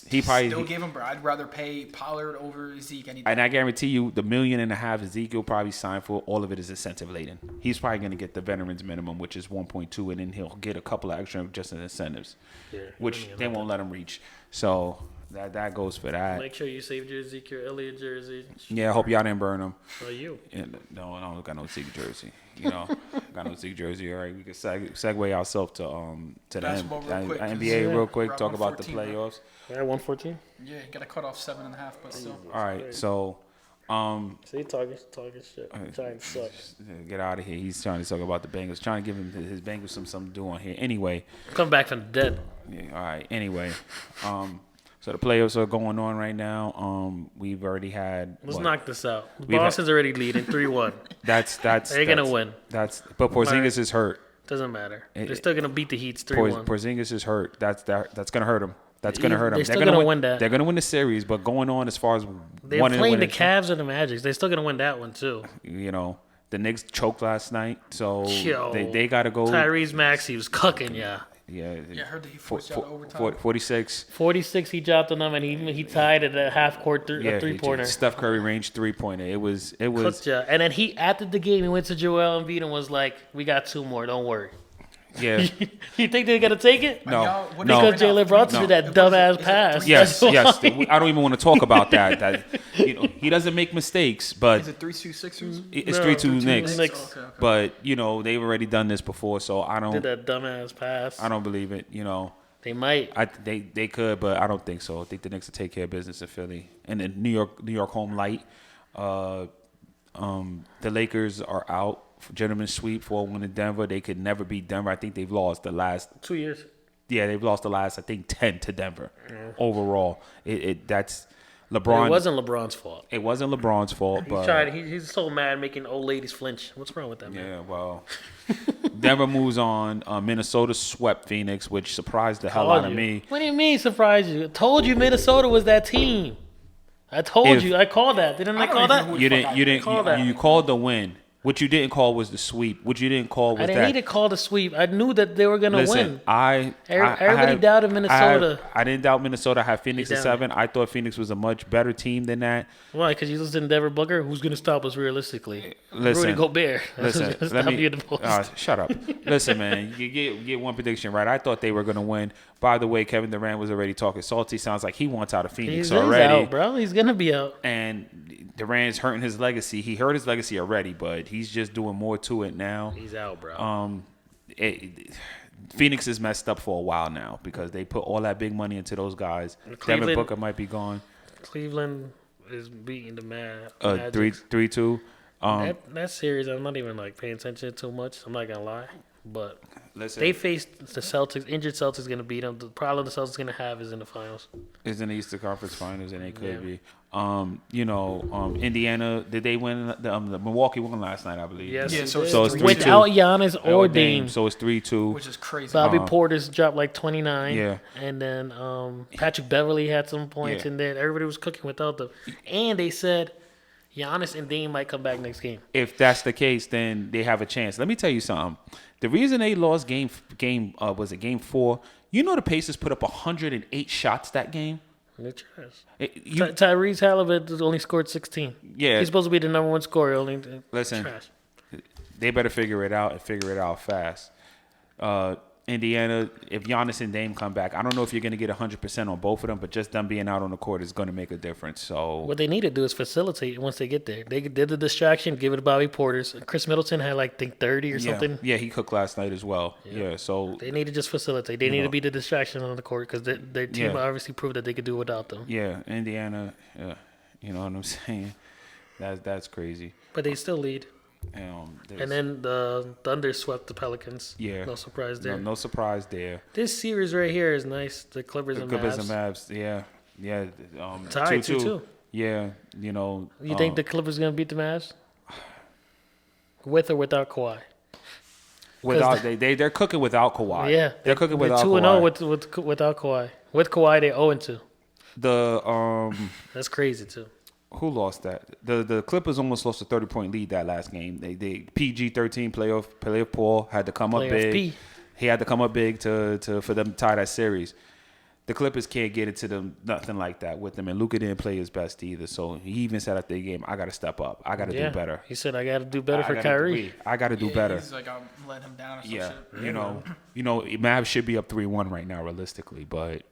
He probably Still give him, bro. I'd rather pay Pollard over Zeke any day. and I guarantee you, the $1.5 million Ezekiel probably signed for, all of it is incentive laden. He's probably going to get the veterans minimum, which is 1.2, and then he'll get a couple of extra just in incentives, Yeah, which I mean, they won't let him reach. So that goes for that. Make sure you saved your Ezekiel Elliott jersey. Yeah, I hope y'all didn't burn him. Oh, you. Yeah, no, I don't got no Zeke jersey. Got no Zeke jersey. All right, we can segue ourselves to the Basketball real quick, 'cause NBA real quick. we're Talk at about the 114, bro. playoffs. Yeah, 114. Yeah, you got to cut off 7.5, but still. All right, so See, talking shit. Trying to suck. get out of here. He's trying to talk about the Bengals, trying to give him his Bengals something to do on here. Anyway, Come back from the dead. yeah, all right. Anyway, so the playoffs are going on right now. We've already had. Let's what? knock this out. We've Boston's already leading 3-1. That's They're gonna win. But Porzingis is hurt. Doesn't matter. They're still gonna beat the Heats 3-1. Porzingis is hurt. That's gonna hurt him. That's gonna hurt him. They're still gonna win that. They're gonna win the series, but going on as far as They're playing the Cavs or the Magic. They're still gonna win that one too. The Knicks choked last night, so Yo, they gotta go. Tyrese Maxey was cooking, yeah. Yeah, Yeah, I heard that he forced y'all to overtime. 46. 46, he dropped on them, and he tied at a half court three-pointer. Steph Curry range 3-pointer. It was. Cooked ya. And then after the game, he went to Joel Embiid and was like, "We got 2 more. Don't worry." Yeah. You think they're gonna take it? No, Y'all- what no. is it Because right now? Jalen Brunson No. did that Is it dumbass 3? pass. Yes, That's yes. why. I don't even want to talk about that. He doesn't make mistakes, but Is it 3-2 Sixers? it's No, 3-2 Knicks. Knicks. Okay. But they've already done this before, so I Did don't. that dumbass pass. I don't believe it. They might. They could, but I don't think so. I think the Knicks will take care of business in Philly and then New York home light. The Lakers are out. Gentlemen's sweep 4-1 in Denver. They could never beat Denver. I think they've lost the last. 2 years. Yeah, they've lost the last. I think 10 to Denver overall. That's But LeBron. it wasn't LeBron's fault. It wasn't LeBron's fault, He's but trying. He's so mad making old ladies flinch. What's wrong with that, man? yeah, well, Denver moves on. Minnesota swept Phoenix, which surprised the hell Told out of you. me. What do you mean surprise you? I told you Minnesota was that team. I told If- you. I called that. Didn't I don't call even that? know who- You fuck didn't. I You didn't. call that. You called the win. What you didn't call was the sweep. What you didn't call was I didn't that. need to call the sweep. I knew that they were gonna Listen, win. Everybody doubted Minnesota. I didn't doubt Minnesota. I had Phoenix You at doubted 7. I thought Phoenix was a much better team than that. Why? Because you listen to Devin Booker. Who's gonna stop us realistically? Listen, Rudy Gobert. That's Listen, who's gonna let stop me you the most. shut up. Listen, man, you get one prediction right. I thought they were gonna win. By the way, Kevin Durant was already talking salty. Sounds like he wants out of Phoenix He's already. out, bro. He's gonna be out. And Durant's hurting his legacy. He hurt his legacy already, but he's just doing more to it now. He's out, bro. Phoenix is messed up for a while now because they put all that big money into those guys. Devin Cleveland- Booker might be gone. Cleveland is beating the Magic. 3-2. That series, I'm not even like paying attention too much. I'm not gonna lie, but Listen, They faced the Celtics. Injured Celtics going to beat them. The problem the Celtics going to have is in the finals. is in the Eastern Conference Finals, and they could Yeah. be. Indiana, did they win? The Milwaukee won last night, I believe. Yes, Yeah, he so did. it's So it's 3-2. Without Giannis or Or Dame. So it's 3-2. which is crazy. Bobby Porter's dropped like 29. Yeah. And then Patrick Beverly had some points Yeah. in there. Everybody was cooking without them. And they said Giannis and Dame might come back next game. If that's the case, then they have a chance. Let me tell you something. The reason they lost game 4? You know the Pacers put up 108 shots that game. They're trash. You, Tyrese Halliburton only scored 16. Yeah. He's supposed to be the number one scorer. Only Listen. trash. they better figure it out and figure it out fast. Indiana, if Giannis and Dame come back, I don't know if you're going to get 100% on both of them, but just them being out on the court is going to make a difference. So What they need to do is facilitate once they get there. They did the distraction, give it to Bobby Porter's. Chris Middleton had like, I think 30 or something. Yeah, he cooked last night as well. Yeah, so They need to just facilitate. They need to be the distraction on the court because their team Yeah. obviously proved that they could do without them. yeah, Indiana, you know what I'm saying? That's crazy. But they still lead. There's- And then the Thunder swept the Pelicans. Yeah. No surprise there. no surprise there. This series right here is nice. The Clippers The and Clippers Mavs. and Mavs, yeah. Tied 2-2. 2-2. Yeah, You think the Clippers going to beat the Mavs? With or without Kawhi? without they're cooking without Kawhi. Yeah. they're cooking without 2-0 Kawhi. without Kawhi. With Kawhi, they're 0-2. The That's crazy, too. who lost that? The Clippers almost lost a 30-point lead that last game. They PG-13 playoff Paul had to come up Playoff big. P. He had to come up big to for them to tie that series. The Clippers can't get into them nothing like that with them, and Luka didn't play his best either. So he even said after the game, "I got to step up. I got to do better. He said, I got to do better for I gotta Kyrie. I got to do Yeah, better." He's like, I'm letting him down or some Yeah, shit. you know, Mavs should be up 3-1 right now, realistically, but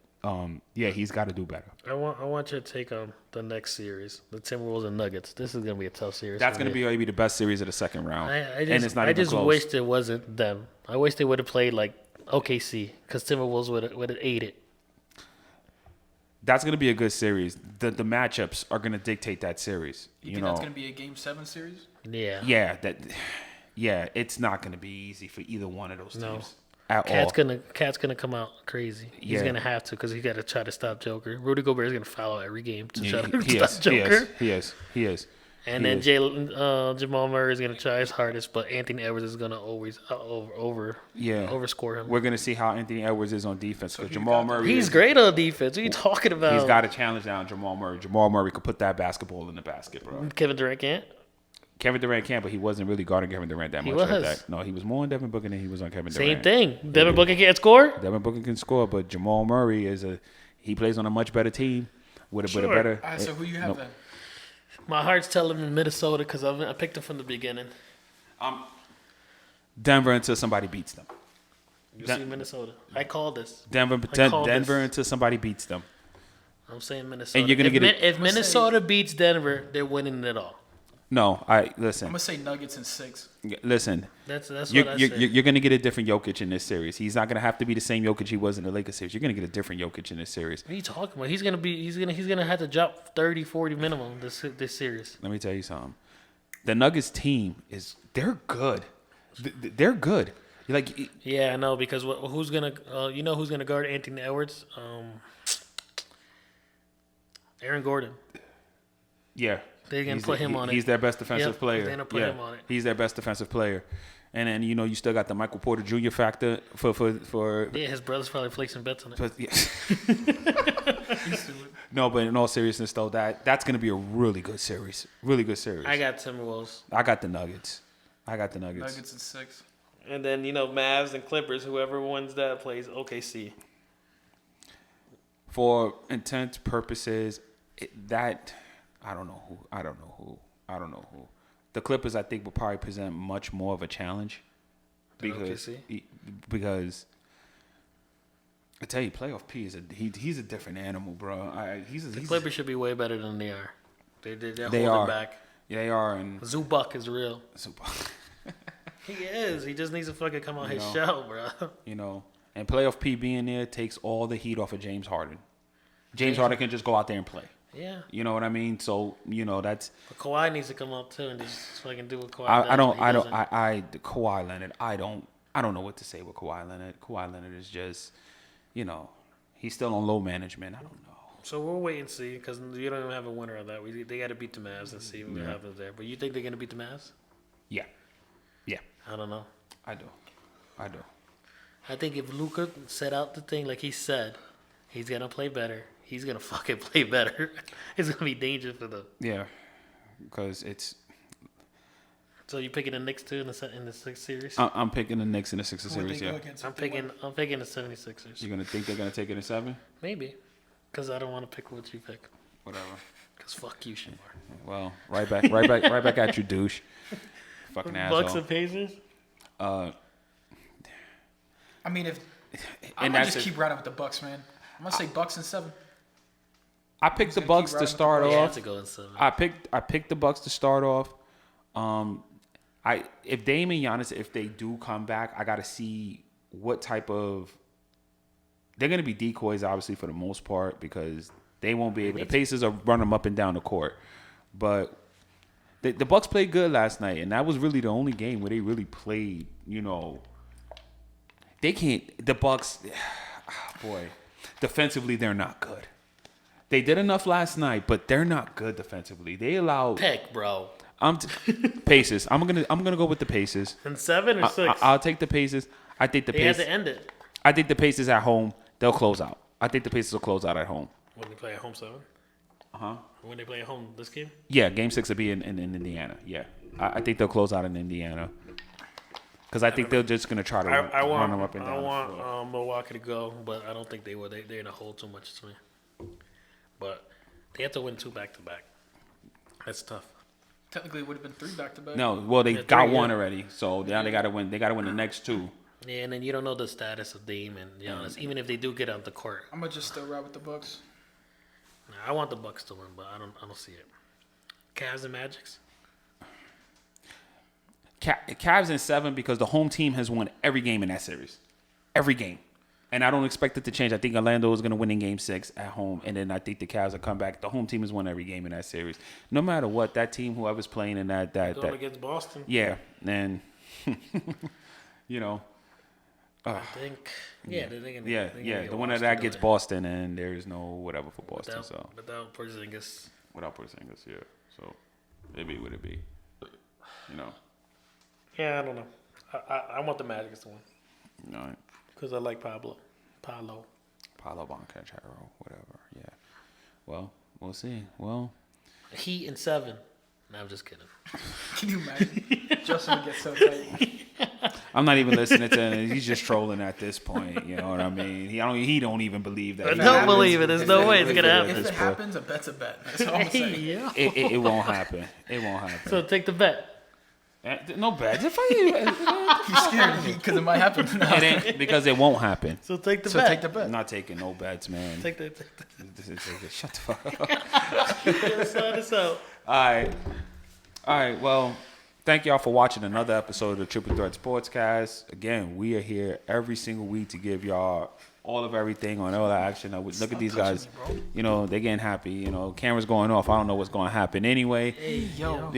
he's got to do better. I want you to take the next series, the Timberwolves and Nuggets. This is going to be a tough series. That's for going to me. be maybe the best series of the second round, I and it's not I even just close. wished it wasn't them. I wish they would have played like OKC because Timberwolves would have ate it. That's going to be a good series. The matchups are going to dictate that series. You You think know, that's going to be a Game 7 series? Yeah. it's not going to be easy for either one of those No. teams at all. Cat's gonna come out crazy. He's Yeah. gonna have to because he got to try to stop Joker. Rudy Gobert is gonna foul every game to try He to is. stop Joker. He is. And He then is. Jamal Murray is gonna try his hardest, but Anthony Edwards is gonna always overscore him. We're going to see how Anthony Edwards is on defense because who Jamal got the- Murray. He's great on defense. What are you talking about? He's got to challenge down Jamal Murray. Jamal Murray could put that basketball in the basket, bro. Kevin Durant can't. Kevin Durant can, but he wasn't really guarding Kevin Durant that He much like was. that. No, he was more on Devin Booker than he was on Kevin Same Durant. thing. Devin Booker can't score. Devin Booker can score, but Jamal Murray he plays on a much better team with a Sure. better. All right, so who you have then? My heart's telling me Minnesota because I picked him from the beginning. Denver until somebody beats them. You Den- see Minnesota. I called this. Denver called Denver this. until somebody beats them. I'm saying Minnesota. And you're gonna if get it- If Minnesota beats Denver, they're winning it all. No, I'm listen. going to say Nuggets in 6. Listen. That's You're, what I you're, said. you're going to get a different Jokic in this series. He's not going to have to be the same Jokic he was in the Lakers series. You're going to get a different Jokic in this series. What are you talking about? He's gonna have to drop 30, 40 minimum this series. Let me tell you something. The Nuggets team they're good. They're good. Like Yeah, I know because who's gonna who's gonna guard Anthony Edwards? Aaron Gordon. yeah. They're gonna put him on it. He's their best defensive Yep, player. they're gonna put him on it. He's their best defensive player. And then you still got the Michael Porter Jr. factor for Yeah, his brother's probably flexing bets on it. but, yeah. No, but in all seriousness though, that's gonna be a really good series. Really good series. I got Timberwolves, I got the Nuggets. Nuggets in 6. and then Mavs and Clippers. Whoever wins that plays OKC. For intent purposes, I don't know who. The Clippers, I think, will probably present much more of a challenge because I tell you, playoff P he's a different animal, bro. The Clippers should be way better than they are. They're They holding are. back. They are, and Zubac is real. so, He is. He just needs to fucking come out his know. shell, bro. and playoff P being there takes all the heat off of James Harden. James Harden can just go out there and play. Yeah. You know what I mean? So that's. But Kawhi needs to come out too and just fucking do what Kawhi I does. don't. but he doesn't. Kawhi Leonard. I don't I don't know what to say with Kawhi Leonard. Kawhi Leonard is just, he's still on low management. I don't know. So we'll wait and see because you don't even have a winner on that. They got to beat the Mavs and see what happens there. But you think they're gonna beat the Mavs? Yeah. I don't know. I do. I think if Luka set out the thing like he said, he's gonna play better. He's gonna fucking play better. It's gonna be dangerous for them. Yeah, because it's. So you picking the Knicks too in the sixth series? I'm picking the Knicks in the Sixers Who would series. they go Yeah. against I'm if they picking win? the 76ers. You're gonna think they're gonna take it in 7? Maybe, because I don't want to pick what you pick. Whatever. Because fuck you, Shamar. Well, right back at you, douche. Fucking asshole. Bucks and Pacers. I mean, if I'm And gonna that's just it. keep riding with the Bucks, man. I'm gonna say Bucks in 7. I picked the gonna keep Bucks to riding start with Yeah, I have off. to go in 7. I picked the Bucks to start off. If Dame and Giannis, if they do come back, I gotta see what type of. They're gonna be decoys, obviously, for the most part, because they won't be able. The Pacers are running them up and down the court, but the Bucks played good last night, and that was really the only game where they really played. They can't. The Bucks, boy, defensively they're not good. They did enough last night, but they're not good defensively. They allowed. Pick, bro. Pacers. I'm gonna go with the Pacers. In 7 or 6? I'll take the Pacers. I think the They had Pacers. to end it I think the Pacers at home they'll close out. I think the Pacers will close out at home. when they play at home. 7. Uh-huh. When they play at home this game. Yeah, Game 6 will be in Indiana. Yeah, I think they'll close out in Indiana because I think they're just gonna try to I run them up and I down. want Milwaukee to go, but I don't think they will. They're in a hole too much to me. But they have to win 2 back-to-back. That's tough. Technically, it would have been 3 back-to-back. No, well they Yeah, got 3, one yeah. already, so now they gotta win. They gotta win the next 2. Yeah, and then you don't know the status of Dame and Giannis, even if they do get on the court. I'm gonna just still ride with the Bucks. I want the Bucks to win, but I don't see it. Cavs and Magics. Cavs in 7 because the home team has won every game in that series, every game, and I don't expect it to change. I think Orlando is going to win in Game 6 at home, and then I think the Cavs will come back. The home team has won every game in that series, no matter what. That team, whoever's playing in that Going against Boston. yeah, and I think. Yeah, they're gonna. yeah, they're yeah. gonna get The one washed that to gets do it. Boston, and there's no whatever for Boston. So Without Porzingis. without Porzingis, yeah. So it be what it be. Yeah, I don't know. I want the Magic to win You know, because I like Pablo. Paulo. Paulo Banchero, whatever. Yeah. Well, we'll see. Well. Heat in 7. No, I'm just kidding. Can you imagine? Justin would get so tight. I'm not even listening to him. He's just trolling at this point. You know what I mean? He don't even believe that. I he don't happens. believe it. There's no way it's gonna happen. If it happens, a bet's a bet. That's all I'm saying. Yeah. It won't happen. It won't happen. So take the bet. No bad. If I, He's scared because it might happen. No. it ain't because it won't happen. So take the So bet. take the bet. I'm not taking no bets, man. Take the. Shut the fuck up. Sign this out. All right. Well, thank y'all for watching another episode of the Triple Threat Sportscast. Again, we are here every single week to give y'all all of everything on all the action. Look at these guys. You know, they're getting happy. Cameras going off. I don't know what's going to happen anyway. Hey, yo.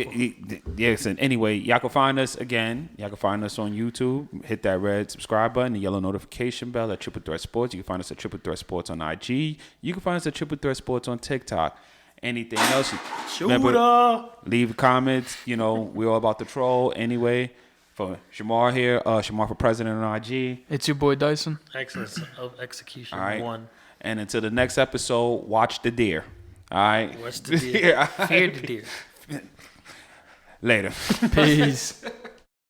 Yes, and anyway, y'all can find us again. Y'all can find us on YouTube. Hit that red subscribe button, the yellow notification bell at Triple Threat Sports. You can find us at Triple Threat Sports on IG. You can find us at Triple Threat Sports on TikTok. Anything else? Remember, leave comments. We're all about the troll anyway. For Shamar here, Shamar for president on IG. It's your boy Dyson. Excellence of execution. All right. 1. And until the next episode, watch the deer. All right. Watch the deer. Fear the deer. Later. Peace.